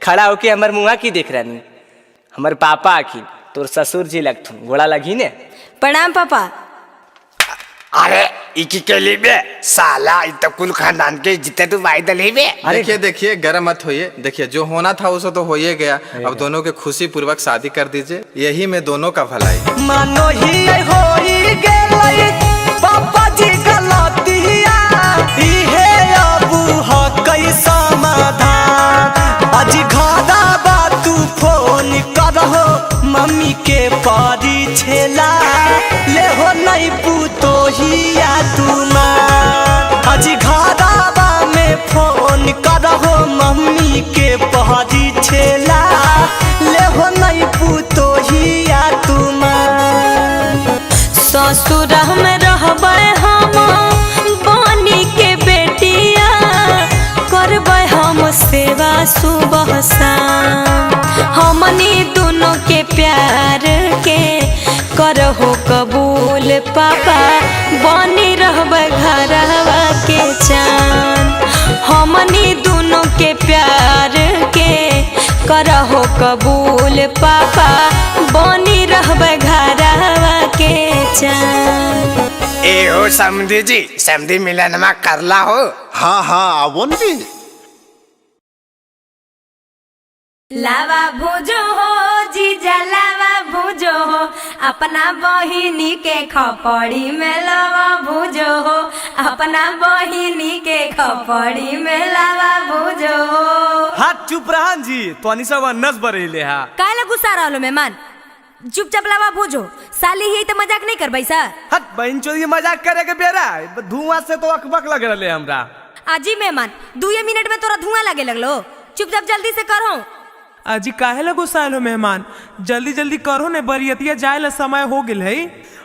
खड़ा होके हमार मुँह की देख रहा नहीं, हमारे पापा आखी तोर ससुर जी लगथुन, गोड़ा लगी ने। प्रणाम पापा। अरे इकी के लिए बे साला, इ तो कुल खानदान के जितने तू वाइदल ही बे। देखिए गर्म मत होइए, देखिए जो होना था उसे तो हो ही गया, अब दोनों के खुशी पूर्वक शादी कर दीजिए, यही में दोनों का भलाई। मानो ही होई गेलै पापा जी गलतिया, इहे अब हकै समाधान, आज घरा बा तू फोन करहो मम्मी के पारी छेला, ले हो नहीं पूतो हिया तुमा, आज घरा बा में फोन करहो मम्मी के पारी छेला, ले हो नहीं पूतो हिया तुमा। ससुर में रहबै हम बनी के बेटिया, करबै हम सेवा सुबह शाम, हमनी दोनों के प्यार के करहो कबूल कबूल पापा बनी रहबे घरवा के चान हमनी दोनों के प्यार के करहो कबूल पापा बनी रहबे घरवा के चान। ए हो समधी जी, समधी मिलनमा करला हो। हाँ हाँ आवो न जी। लावा भूजो हो जीजा लावा भूजो हो अपना बहिनी के खपड़ी में लावा भूजो हो अपना बहिनी के खपड़ी में लावा भूजो हो। हाथ चुप रहन जी तोनी सब नस बरेले हा काहे गुस्सा रहलो मेहमान चुपचाप लावा भूजो साली ही तो मजाक नहीं करबै सर। हट बहन चोरी मजाक करे के बेरा धुआं से तो अकबक लग रहले हमरा। आजी मेहमान 2 मिनट में तोरा धुआं लगे लगलो चुपचाप जल्दी से करो। अजी काहे ला गुस्साइल हो मेहमान जल्दी जल्दी करो ने बरियतिया जाए ला समय हो गेल है।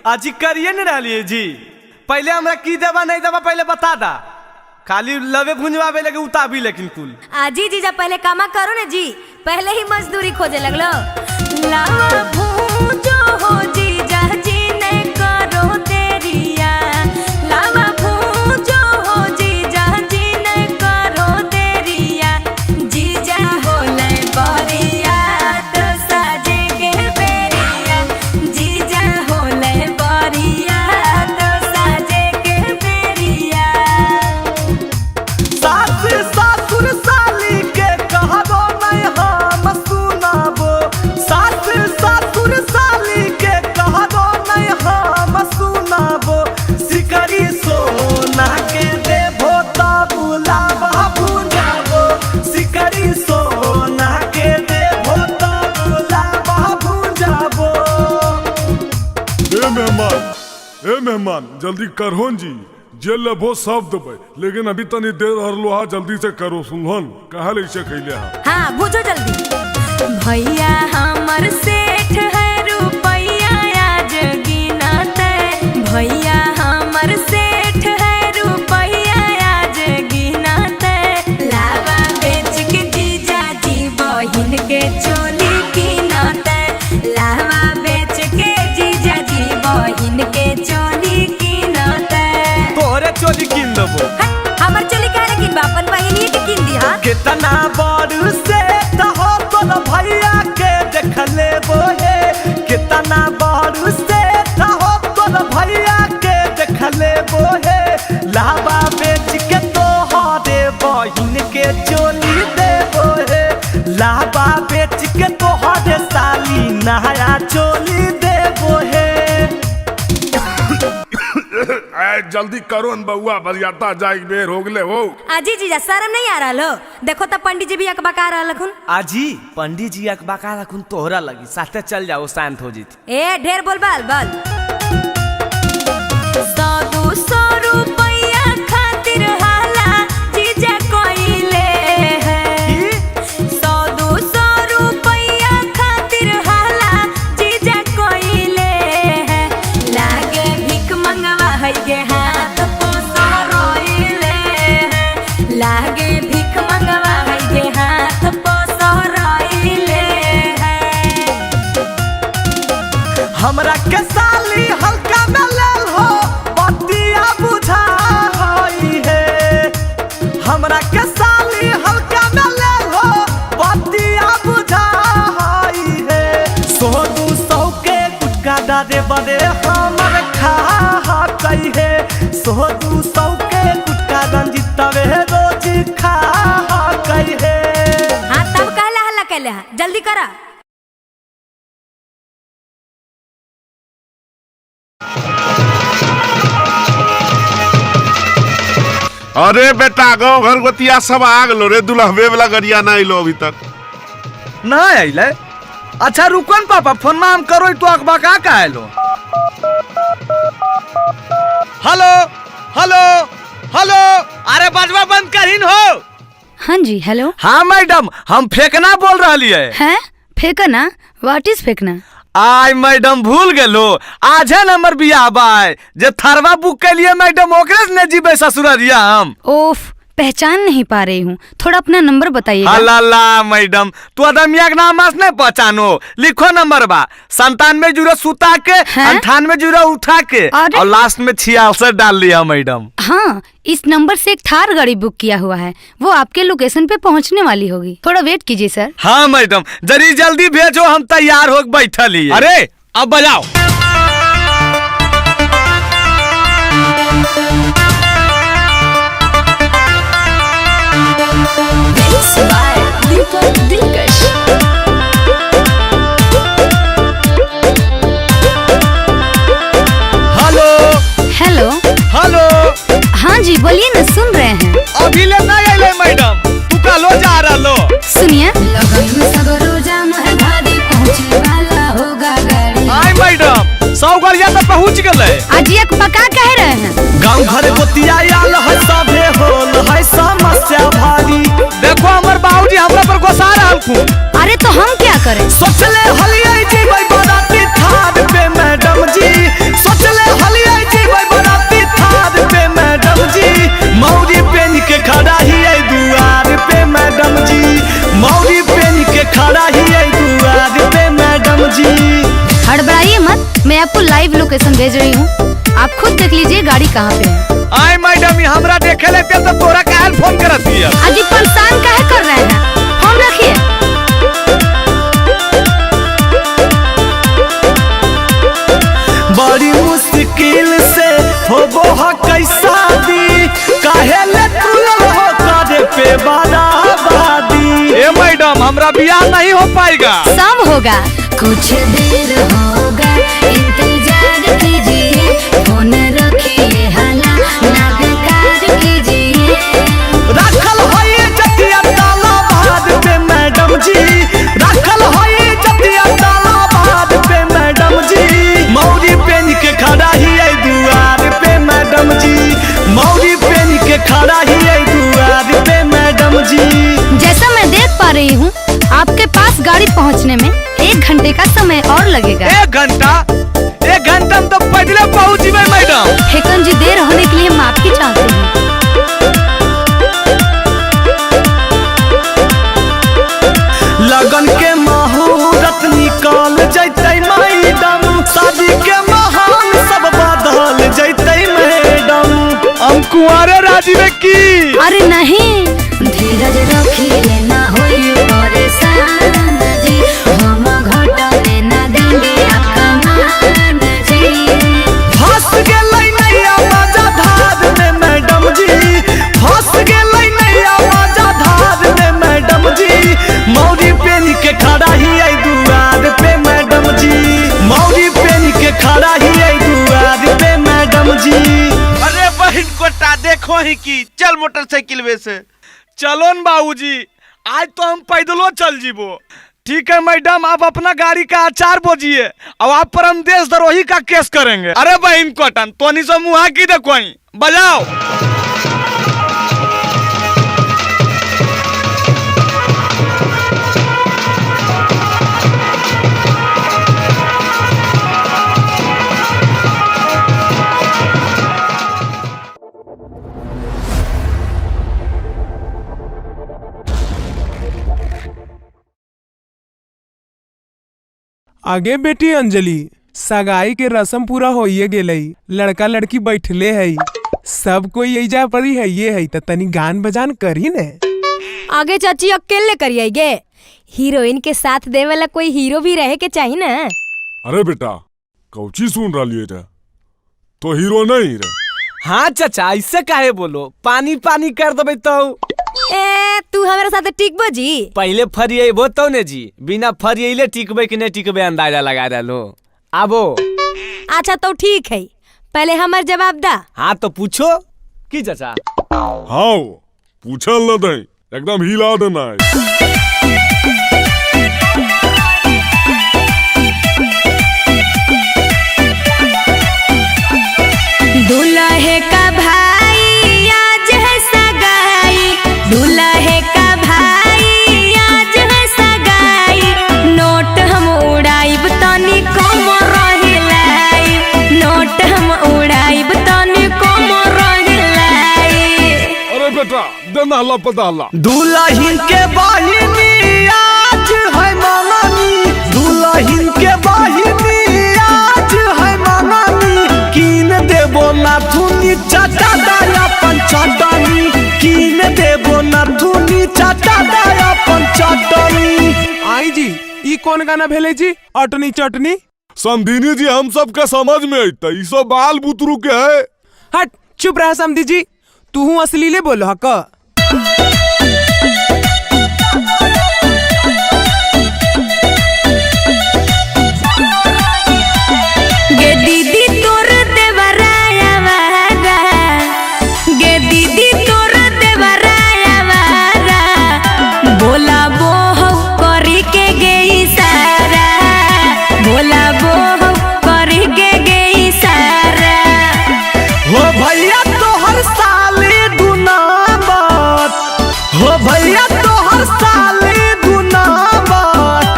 अजी करिए न रहलिए जी पहले हमरा की देवा नहीं देवा पहले बता दा खाली लवे भुंजवावे लगे उताबी लेकिन कुल। आजी जीजा पहले कामा करो ने जी पहले ही मजदूरी खोजे लगलो। लावा भूजो हो जीजा जी ने करो देरिया लावा भूजो हो जीजा जी ने करो देरिया जीजा हो ले बरिया तो साजे के बेरिया जीजा हो ले बरिया तो साजे के बेरिया। सास ससुर साली के कहबो नहीं हम सुनाबो सास ससुर साली के कहबो नहीं हम सुनाबो सिकरी सोना के देबो त बुलावा भुंजाबो सिकरी सोना के देबो त बुलावा भुंजाबो। ए मेहमान जल्दी करहो जी जे लेबो सब देबै लेकिन अभी तनी देर हरलो हा जल्दी से करो सुनहन कहा ऐसे कैले हा। हाँ भूजो जल्दी। भैया हमर सेठ है रुपैया आज गिनते भैया हमर सेठ है रुपैया आज गिनते लावा बेच के जीजा जी बहिन के चोली गिनते लावा बेच के जीजा जी बहिन के चोली गिनते। तोरे चोली किन देबो हमर चोली काहे किन बा अपन बहिनी के किन दिहा। कितना बड़ से हो तो भैया के देख लेबो हे कितना बड़ से हो तो भैया के देख लेबो हे लावा बेच के तोहरे बहिन के चोली देबो हे लावा बेच के तोहरे साली नया चोली देबो हे। जल्दी करो न बउआ बरियाता जाए बेर हो गले हो। आजी जीजा शर्म नहीं आ रहा देखो तो पंडित जी भी अकबका रहा लखुन। आजी पंडित जी अकबका रखुन तोहरा लगी साथे चल जाओ शांत हो जीत। ए ढेर बोल बल 100-200 रुपया खातिर हाला जीजा कोइले है 100-200 रुपया खातिर हाला जीजा कोइले है लागे भीख मंगवा है गे हाथ पोसा रोइले है लागे भीख मंगवा है गे हाथ पोसा रोइले है। हमरा के साली हल्का में लेल हो बतिया बुझा होई है हमरा के साली हल्का में लेल हो बतिया बुझा होई है 100-200 के गुटका डारे बड़े हमर खा कई है 100-200 के गुटका रंजितवे रोज खा कई है। हाँ तब कहला हल्ला कहले हा जल्दी करा। अरे बेटा गाँव घर गोतिया सब आ गलो रे दुल्हवे वाला गरिया ना आइलो अभी तक ना आइले। अच्छा रुको न पापा फोन में हम करो तो अकबका का आइलो। हेलो हेलो हेलो अरे बजवा बंद करीन हो। हाँ जी हेलो। हाँ मैडम हम फेंकना बोल रही है फेंकना व्हाट इज फेंकना। आय मैडम भूल गेलो आज है नंबर बियाह बाय जे थरवा बुक के लिए मैडम ओकरे ने जीबे ससुररिया हम। ओफ पहचान नहीं पा रही हूँ, थोड़ा अपना नंबर बताइएगा। हला मैडम, तू अदमिया के नाम नहीं पहचानो। लिखो नंबर बा 97 सुता के 98 उठा के और लास्ट में 66 डाल लिया मैडम। हाँ, इस नंबर से एक थार गाड़ी बुक किया हुआ है, वो आपके लोकेशन पे पहुँचने वाली होगी, थोड़ा वेट कीजिए सर। हाँ मैडम, जरी जल्दी भेजो, हम तैयार हो बैठल ही। अरे अब बजाओ। Hello hello. हाँ जी बोलिए ना, सुन रहे हैं। अभी ले नहीं आइले मैडम, तू कालो जा रहा लो। सुनिए। आई मैडम, 100 गाड़िया तो पहुँच गए। अजिया पक्का कह रहे हैं। गाँव घर गोतिया आल है, सभे होल है समस्या भारी। देखो हमर बाबूजी हमरा पर गुस्सा रहलखुन। अरे तो हम क्या करें? सोचले हलियै जीबै बाराती थार पे मैडम जी, सोचले हलियै जीबै बाराती थार पे मैडम जी। मौरी पेन के खड़ा हियै दुआर पे मैडम जी, मौरी पेन के खड़ा हियै दुआर पे मैडम जी। हड़बड़ाइए मत, मैं आपको लाइव लोकेशन भेज रही हूँ, आप खुद देख लीजिए गाड़ी कहाँ पे है। आई मैडम, हमरा देखे लेते तो तोरा काहे फोन करत दिया? अजी परेशान काहे कर रहे हैं, फोन रखिए। बड़ी मुश्किल से होबो है कैसा दी, काहे ले तुलल हो करे पे बराबादी। ए मैडम, हमरा ब्याह नहीं हो पाएगा। सब होगा, कुछ देर होगा, इंतजार कीजिए, फोन रखिए, हाला ना बेकार कीजिए। रखल है जतिया तालाबाद पे मैडम जी, रखल है जतिया तालाबाद पे मैडम जी। मौरी पेन के खड़ा हियै दुआर पे मैडम जी, मौरी पेन के खड़ा हियै दुआर पे मैडम जी। जैसा मैं देख पा रही हूँ, आपके पास गाड़ी पहुँचने में 1 घंटे का समय और लगेगा। 1 घंटा? 1 घंटा में तो पैदल पहुँचबे मैडम। हेकन जी, देर होने के लिए माफी चाहते हैं। लगन के मुहूर्त निकाल जैते मैडम, शादी के महान सब बदल जैते मैडम। हम कुंवारे राजी में की। अरे नहीं, धीरज रखिए, ना होइए परेशान जी, हम घटने ना देंगे आपका मान जी। फंस गेलै नैया मजा धार में मैडम जी, फंस गेलै नैया मजा धार में मैडम जी। मौरी पेन के खड़ा हियै दुआर पे मैडम जी, मौरी पेन के खड़ा हियै दुआर पे मैडम जी। अरे बहन कोटा देखो ही की, चल मोटरसाइकिल में से। चलो न बाबूजी, आज तो हम पैदलो चल जीवो। ठीक है मैडम, आप अपना गाड़ी का आचार बोझिए और आप पर हम देशद्रोही का केस करेंगे। अरे बहन कोटन, तो नहीं सो मुहा की देखो, बजाओ। आगे बेटी अंजलि, सगाई के रस्म पूरा होइए गेलई, लड़का लड़की बैठले है, सब कोई एजा परी है, ये है त तनी गान बजान करी ने। आगे चाची अकेले करिए गे, हीरोइन के साथ दे वाला कोई हीरो भी रहे के चाहिए ना। अरे बेटा, कौची सुन रहा लिए तो हीरो नहीं रे। हाँ चाचा, ऐसे काहे बोलो, पानी पानी कर दबे तो। ए तू हमारे साथ टिकबो जी? पहले फरिएबो तो ने जी, बिना फरिएले टिकबे कि नहीं टिकबे अंदाजा लगा डालो। आबो। अच्छा तो ठीक है, पहले हमार जवाब दा। हाँ तो पूछो की चाचा। हाँ पूछल न दे, एकदम हिला देना है। दूल्हे का भाई आज है सगाई, दूल्हे का भाई आज है सगाई, नोट हम उड़ाइब तनी कम रहिलाई, नोट हम उड़ाइब तनी कम रहिलाई। अरे बेटा ज्यादा नहला पदाला। दुल्हन के बहिनी आज है मंगनी, दुल्हन के बहिनी आज है मंगनी, कीन देबो नाथुनी चाचा अपन चटनी, कीन देबो नाथुनी चाचा अपन चटनी। आई जी ई कौन गाना भेले जी? अटनी चटनी। समधिनी जी हम सब के समझ में अइता, ई सब बाल बुतरू के है। हट चुप रह समधी जी, तू असलीले बोल हक। गे दीदी तोर देवराया वारा, गे दीदी तोर देवराया वारा, बोला बोह करी के गई सारा, बोला बोह करी के गई सारा। हो भैया तोहर साली दुनामत, हो भैया तोहर साली दुनामत,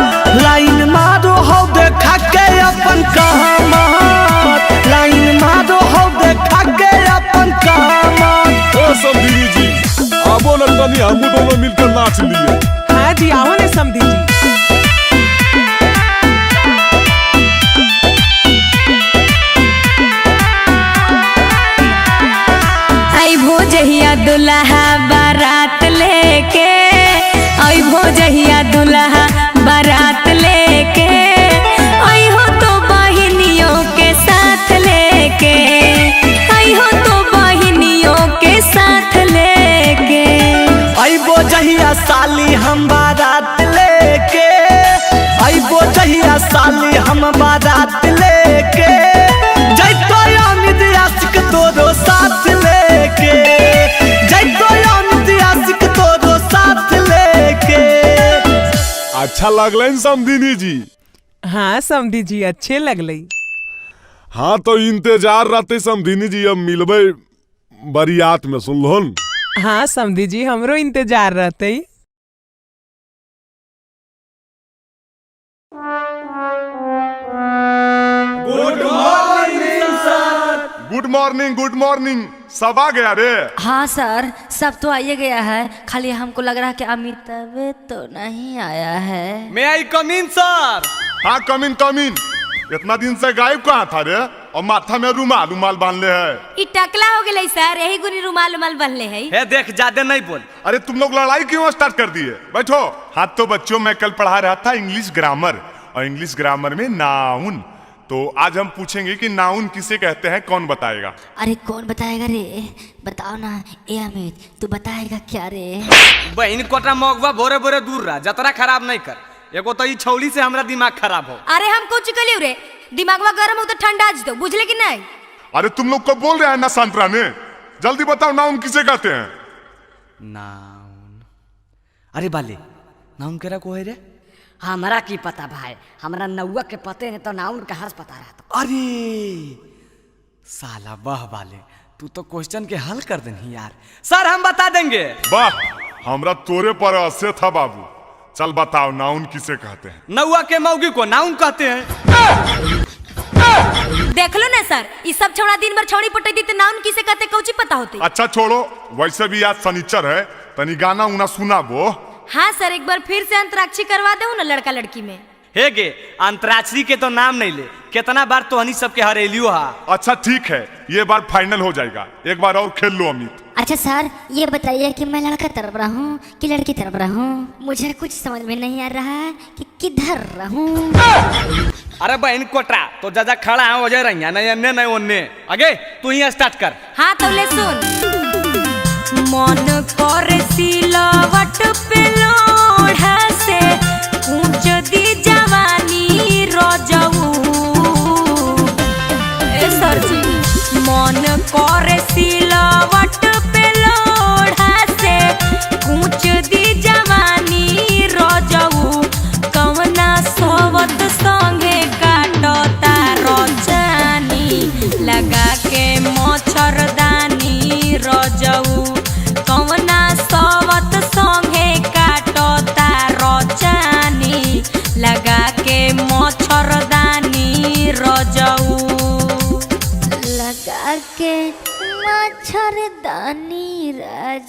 लाइन मारो हो देखा के अपन कहमत, लाइन मारो हो देखा के अपन कहमत। ओ समधिनी जी आबो न तनी हम दोनों मिलकर नाच लिए। हाँ जी आओ ने समधी जी। आई भोजहिया दुल्हा बारात लेके, आई भोजहिया दुल्हा बारात लेके, आई हो तो बहिनियों के साथ लेके, आई हो तो बहिनियों के साथ लेके। अइबो जहिया साली हम बारात लेके, अइबो जहिया साली हम बारात लेके, जैतो अमित आशिक तोरो साथ लेके, जैतो अमित आशिक तोरो साथ लेके। अच्छा लगलन समधिनी जी? हाँ समधी जी अच्छे लगलई। हाँ तो इंतजार रहते समधिनी जी, अब मिलबे बरियात में, सुनलोन। हाँ समधी जी हमरो इंतजार रहते। Good morning sir. Good morning, good morning. सब आ गया रे? हाँ सर सब तो आइए गया है, खाली हमको लग रहा है कि अमिताभ तो नहीं आया है। मैं आई कम इन सर। हाँ कम इन कम इन। इतना दिन से गायब कहाँ था रे? और माथा में रुमाल रुमाल बांध ले है। ई टकला हो गई सर, यही गुनी रुमाल रुमाल बनले है। हे देख ज्यादा नहीं बोल। अरे तुम लोग लड़ाई क्यों स्टार्ट कर दिए? बैठो। हाँ तो बच्चों मैं कल पढ़ा रहा था इंग्लिश ग्रामर, और इंग्लिश ग्रामर में नाउन। तो आज हम पूछेंगे कि नाउन किसे कहते हैं, कौन बताएगा? अरे कौन बताएगा रे? बताओ ना। ए अमित तू बताएगा क्या रे? बहन कोटा मौगवा भोरे भोरे दूर रहा, जतरा खराब नहीं कर। एगो तो ई छौली से हमरा दिमाग खराब हो। अरे हम कुछ कलियो रे, दिमागवा गरम हो तो ठंडा आज तो बुझले कि नहीं? अरे तुम लोग को बोल रहे हैं ना संतरा ने, जल्दी बताओ नाउन किसे कहते हैं? नाउन। अरे बाले नाउन केरा को है रे? हमरा की पता भाई, हमरा नौवा के पते हैं तो नाउन का हर्ष पता रहता। अरे साला वाह बाले, तू तो क्वेश्चन के हल कर देनी यार। सर हम बता देंगे। वाह हमरा तोरे पर आसे था बाबू। चल बताओ नाउन किसे कहते हैं? नौवा के मौगी को नाउन कहते हैं। देख लो ना सर, ये सब छोड़ा दिन भर छौड़ी पटे दी तो नाउन किसे कहते कौची पता होती। अच्छा छोड़ो, वैसे भी आज शनिचर है, तनी गाना उना सुना वो। हाँ सर एक बार फिर से अंतराक्षरी करवा दो ना लड़का लड़की में। हे गे अंतराक्षरी के तो नाम नहीं ले, कितना बार तो हनी सबके हरेलियो हा। अच्छा ठीक है, ये बार फाइनल हो जाएगा, एक बार और खेल लो अमित। अच्छा सर ये बताइए कि मैं लड़का तरफ रहा हूँ कि लड़की तरफ रहा हूँ? मुझे कुछ समझ में नहीं आ रहा है कि किधर रहूँ। अरे बहन कोटरा तो जजा खड़ा है वजह रही नहीं अन्य नहीं ओन्ने। आगे तू ही स्टार्ट कर। हाँ तो ले सुन। मन कर सिलवट पे लोढ़ा से कूच दी जवानी रजऊ। ए सर जी मन कर सिलवट पे लोढ़ा से कूच दी जवानी रजऊ। कवना सोवत संगे काटता रचानी लगा के मच्छरदानी रजऊ। कवना सव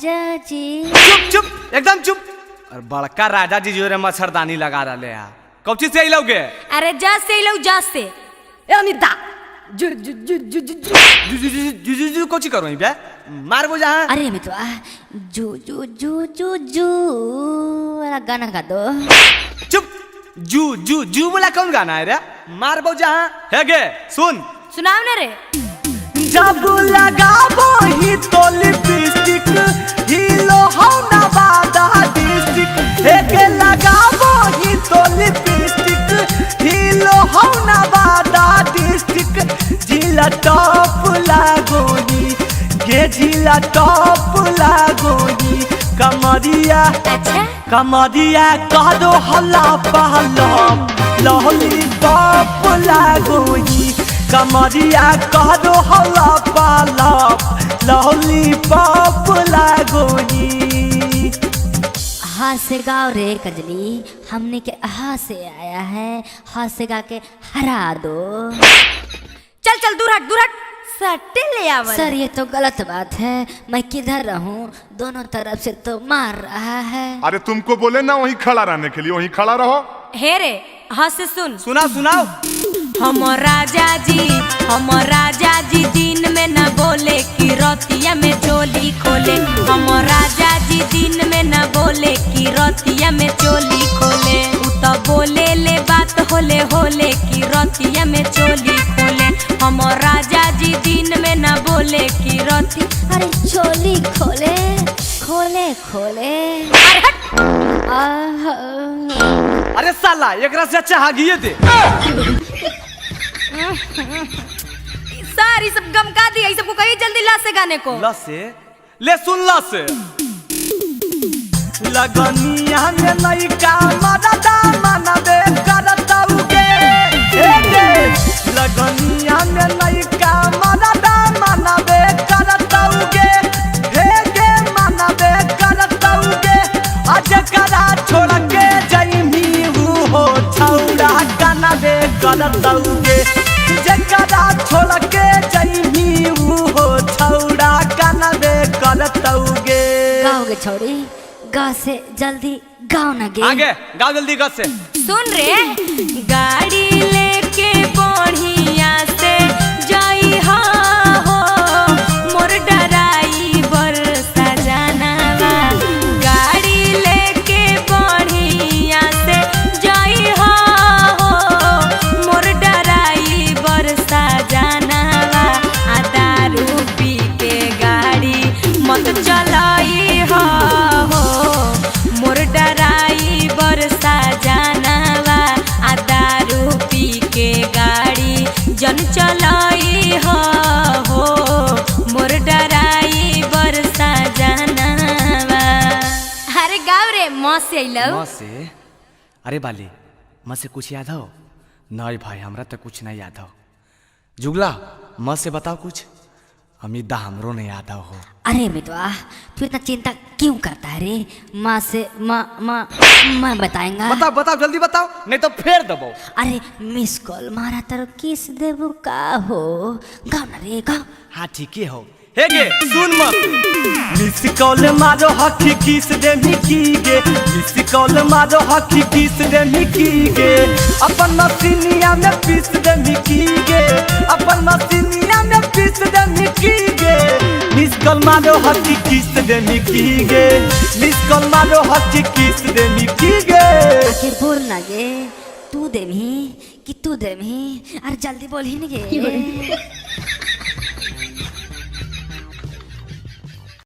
राजा जी। चुप चुप एकदम चुप। और बड़का राजा जी जो रे मच्छरदानी लगा रहे हैं कब चीज से लोगे? अरे जस से लो जस से ए अनिता जु जु जु जु जु जू जू कोची करो बे मार बो जहां। अरे मैं तो जू जू जू जू जू वाला गाना गा दो। चुप जू जू जू वाला कौन गाना है रे? मार बो जहां है गे सुन सुनाओ ना रे। जब लगाबो ही तो लिपस्टिक हीलो हो ना बादा डिस्ट्रिक्ट हेगे लगाबो ही तो लिपस्टिक हीलो हो ना बादा डिस्ट्रिक्ट जिला टॉप लागोनी गे जिला टॉप लागोनी कमरिया कमरिया कह दो हल्ला पहला लॉलीपॉप लागोनी कमरिया कह दो हल्ला पाला लॉलीपॉप लागोनी। हा से गाँव रे कजली हमने के हा से आया है हा से गा के हरा दो। चल चल दूर हट सट्टे ले आवा। सर ये तो गलत बात है मैं किधर रहूं दोनों तरफ से तो मार रहा है। अरे तुमको बोले ना वहीं खड़ा रहने के लिए वहीं खड़ा रहो। हे रे हाँ से सुन सुनाओ सुनाओ। हम राजा जी दिन में न बोले कि रतिया में चोली खोले। हम राजा जी दिन में न बोले कि रतिया में चोली खोले। उ तो बोले ले बात होले होले कि रतिया में चोली खोले। हम राजा जी दिन में न बोले कि रति अरे चोली खोले खोले खोले। अरे साला एकरा से अच्छा हागिए दे। सारी सब गम का दिया सबको कही जल्दी ला से गाने को। ला से ले सुन ला से लगनिया में लइका मरदा मनबे करतौगे लगनिया में लइका मरदा मनबे करतौगे हे गे मनबे करतौगे आज करा छोड़ के जइमी हो छौड़ा कनबे करतौगे जकरा छोड़ के जइमी हो छौड़ा कनबे करतौगे। गाओगे छोड़ी गा से जल्दी गाओ ना गे। आगे गाओ जल्दी गा से। सुन रे गाड़ी लेके बढ़िया से जाई हा हो मोर डराइवर सजनवा। गाड़ी लेके बढ़िया से जाई हा हो मोर डराइवर सजनवा। आ दारू पी के गाड़ी मत चलाई हा हो मोर डराइवर सजनवा। आ दारू पी के गाड़ी जन चलाई हो मोर डराइवर सजनवा। अरे गाँव रे माँ से अइलो। माँ से अरे बाली माँ से कुछ याद हो? नहीं भाई हमरा तो कुछ नहीं याद हो। जुगला माँ से बताओ कुछ अमिता हमरो नहीं याद हो। अरे मितवा तू इतना चिंता क्यों करता है रे? माँ से मैं बताएंगा। बताओ बताओ जल्दी बताओ नहीं तो फेर दबो। अरे मिस कॉल मारा तर किस देबू का हो गाओ ना रे गाओ। हाँ ठीक है हो हे गे सुन मत। मिस कॉल मारो हकी किस दे मिकी गे मिस कॉल मारो हकी किस दे मिकी गे अपन मसीनिया में पीस दे मिकी गे अपन मसीनिया में पीस दे मिकी गे। मिस कॉल मारो हकी किस दे मिकी गे मिस कॉल मारो हकी किस दे मिकी गे। आखिर बोल ना गे तू देमी कि तू देमी अरे जल्दी बोल ही नहीं गे।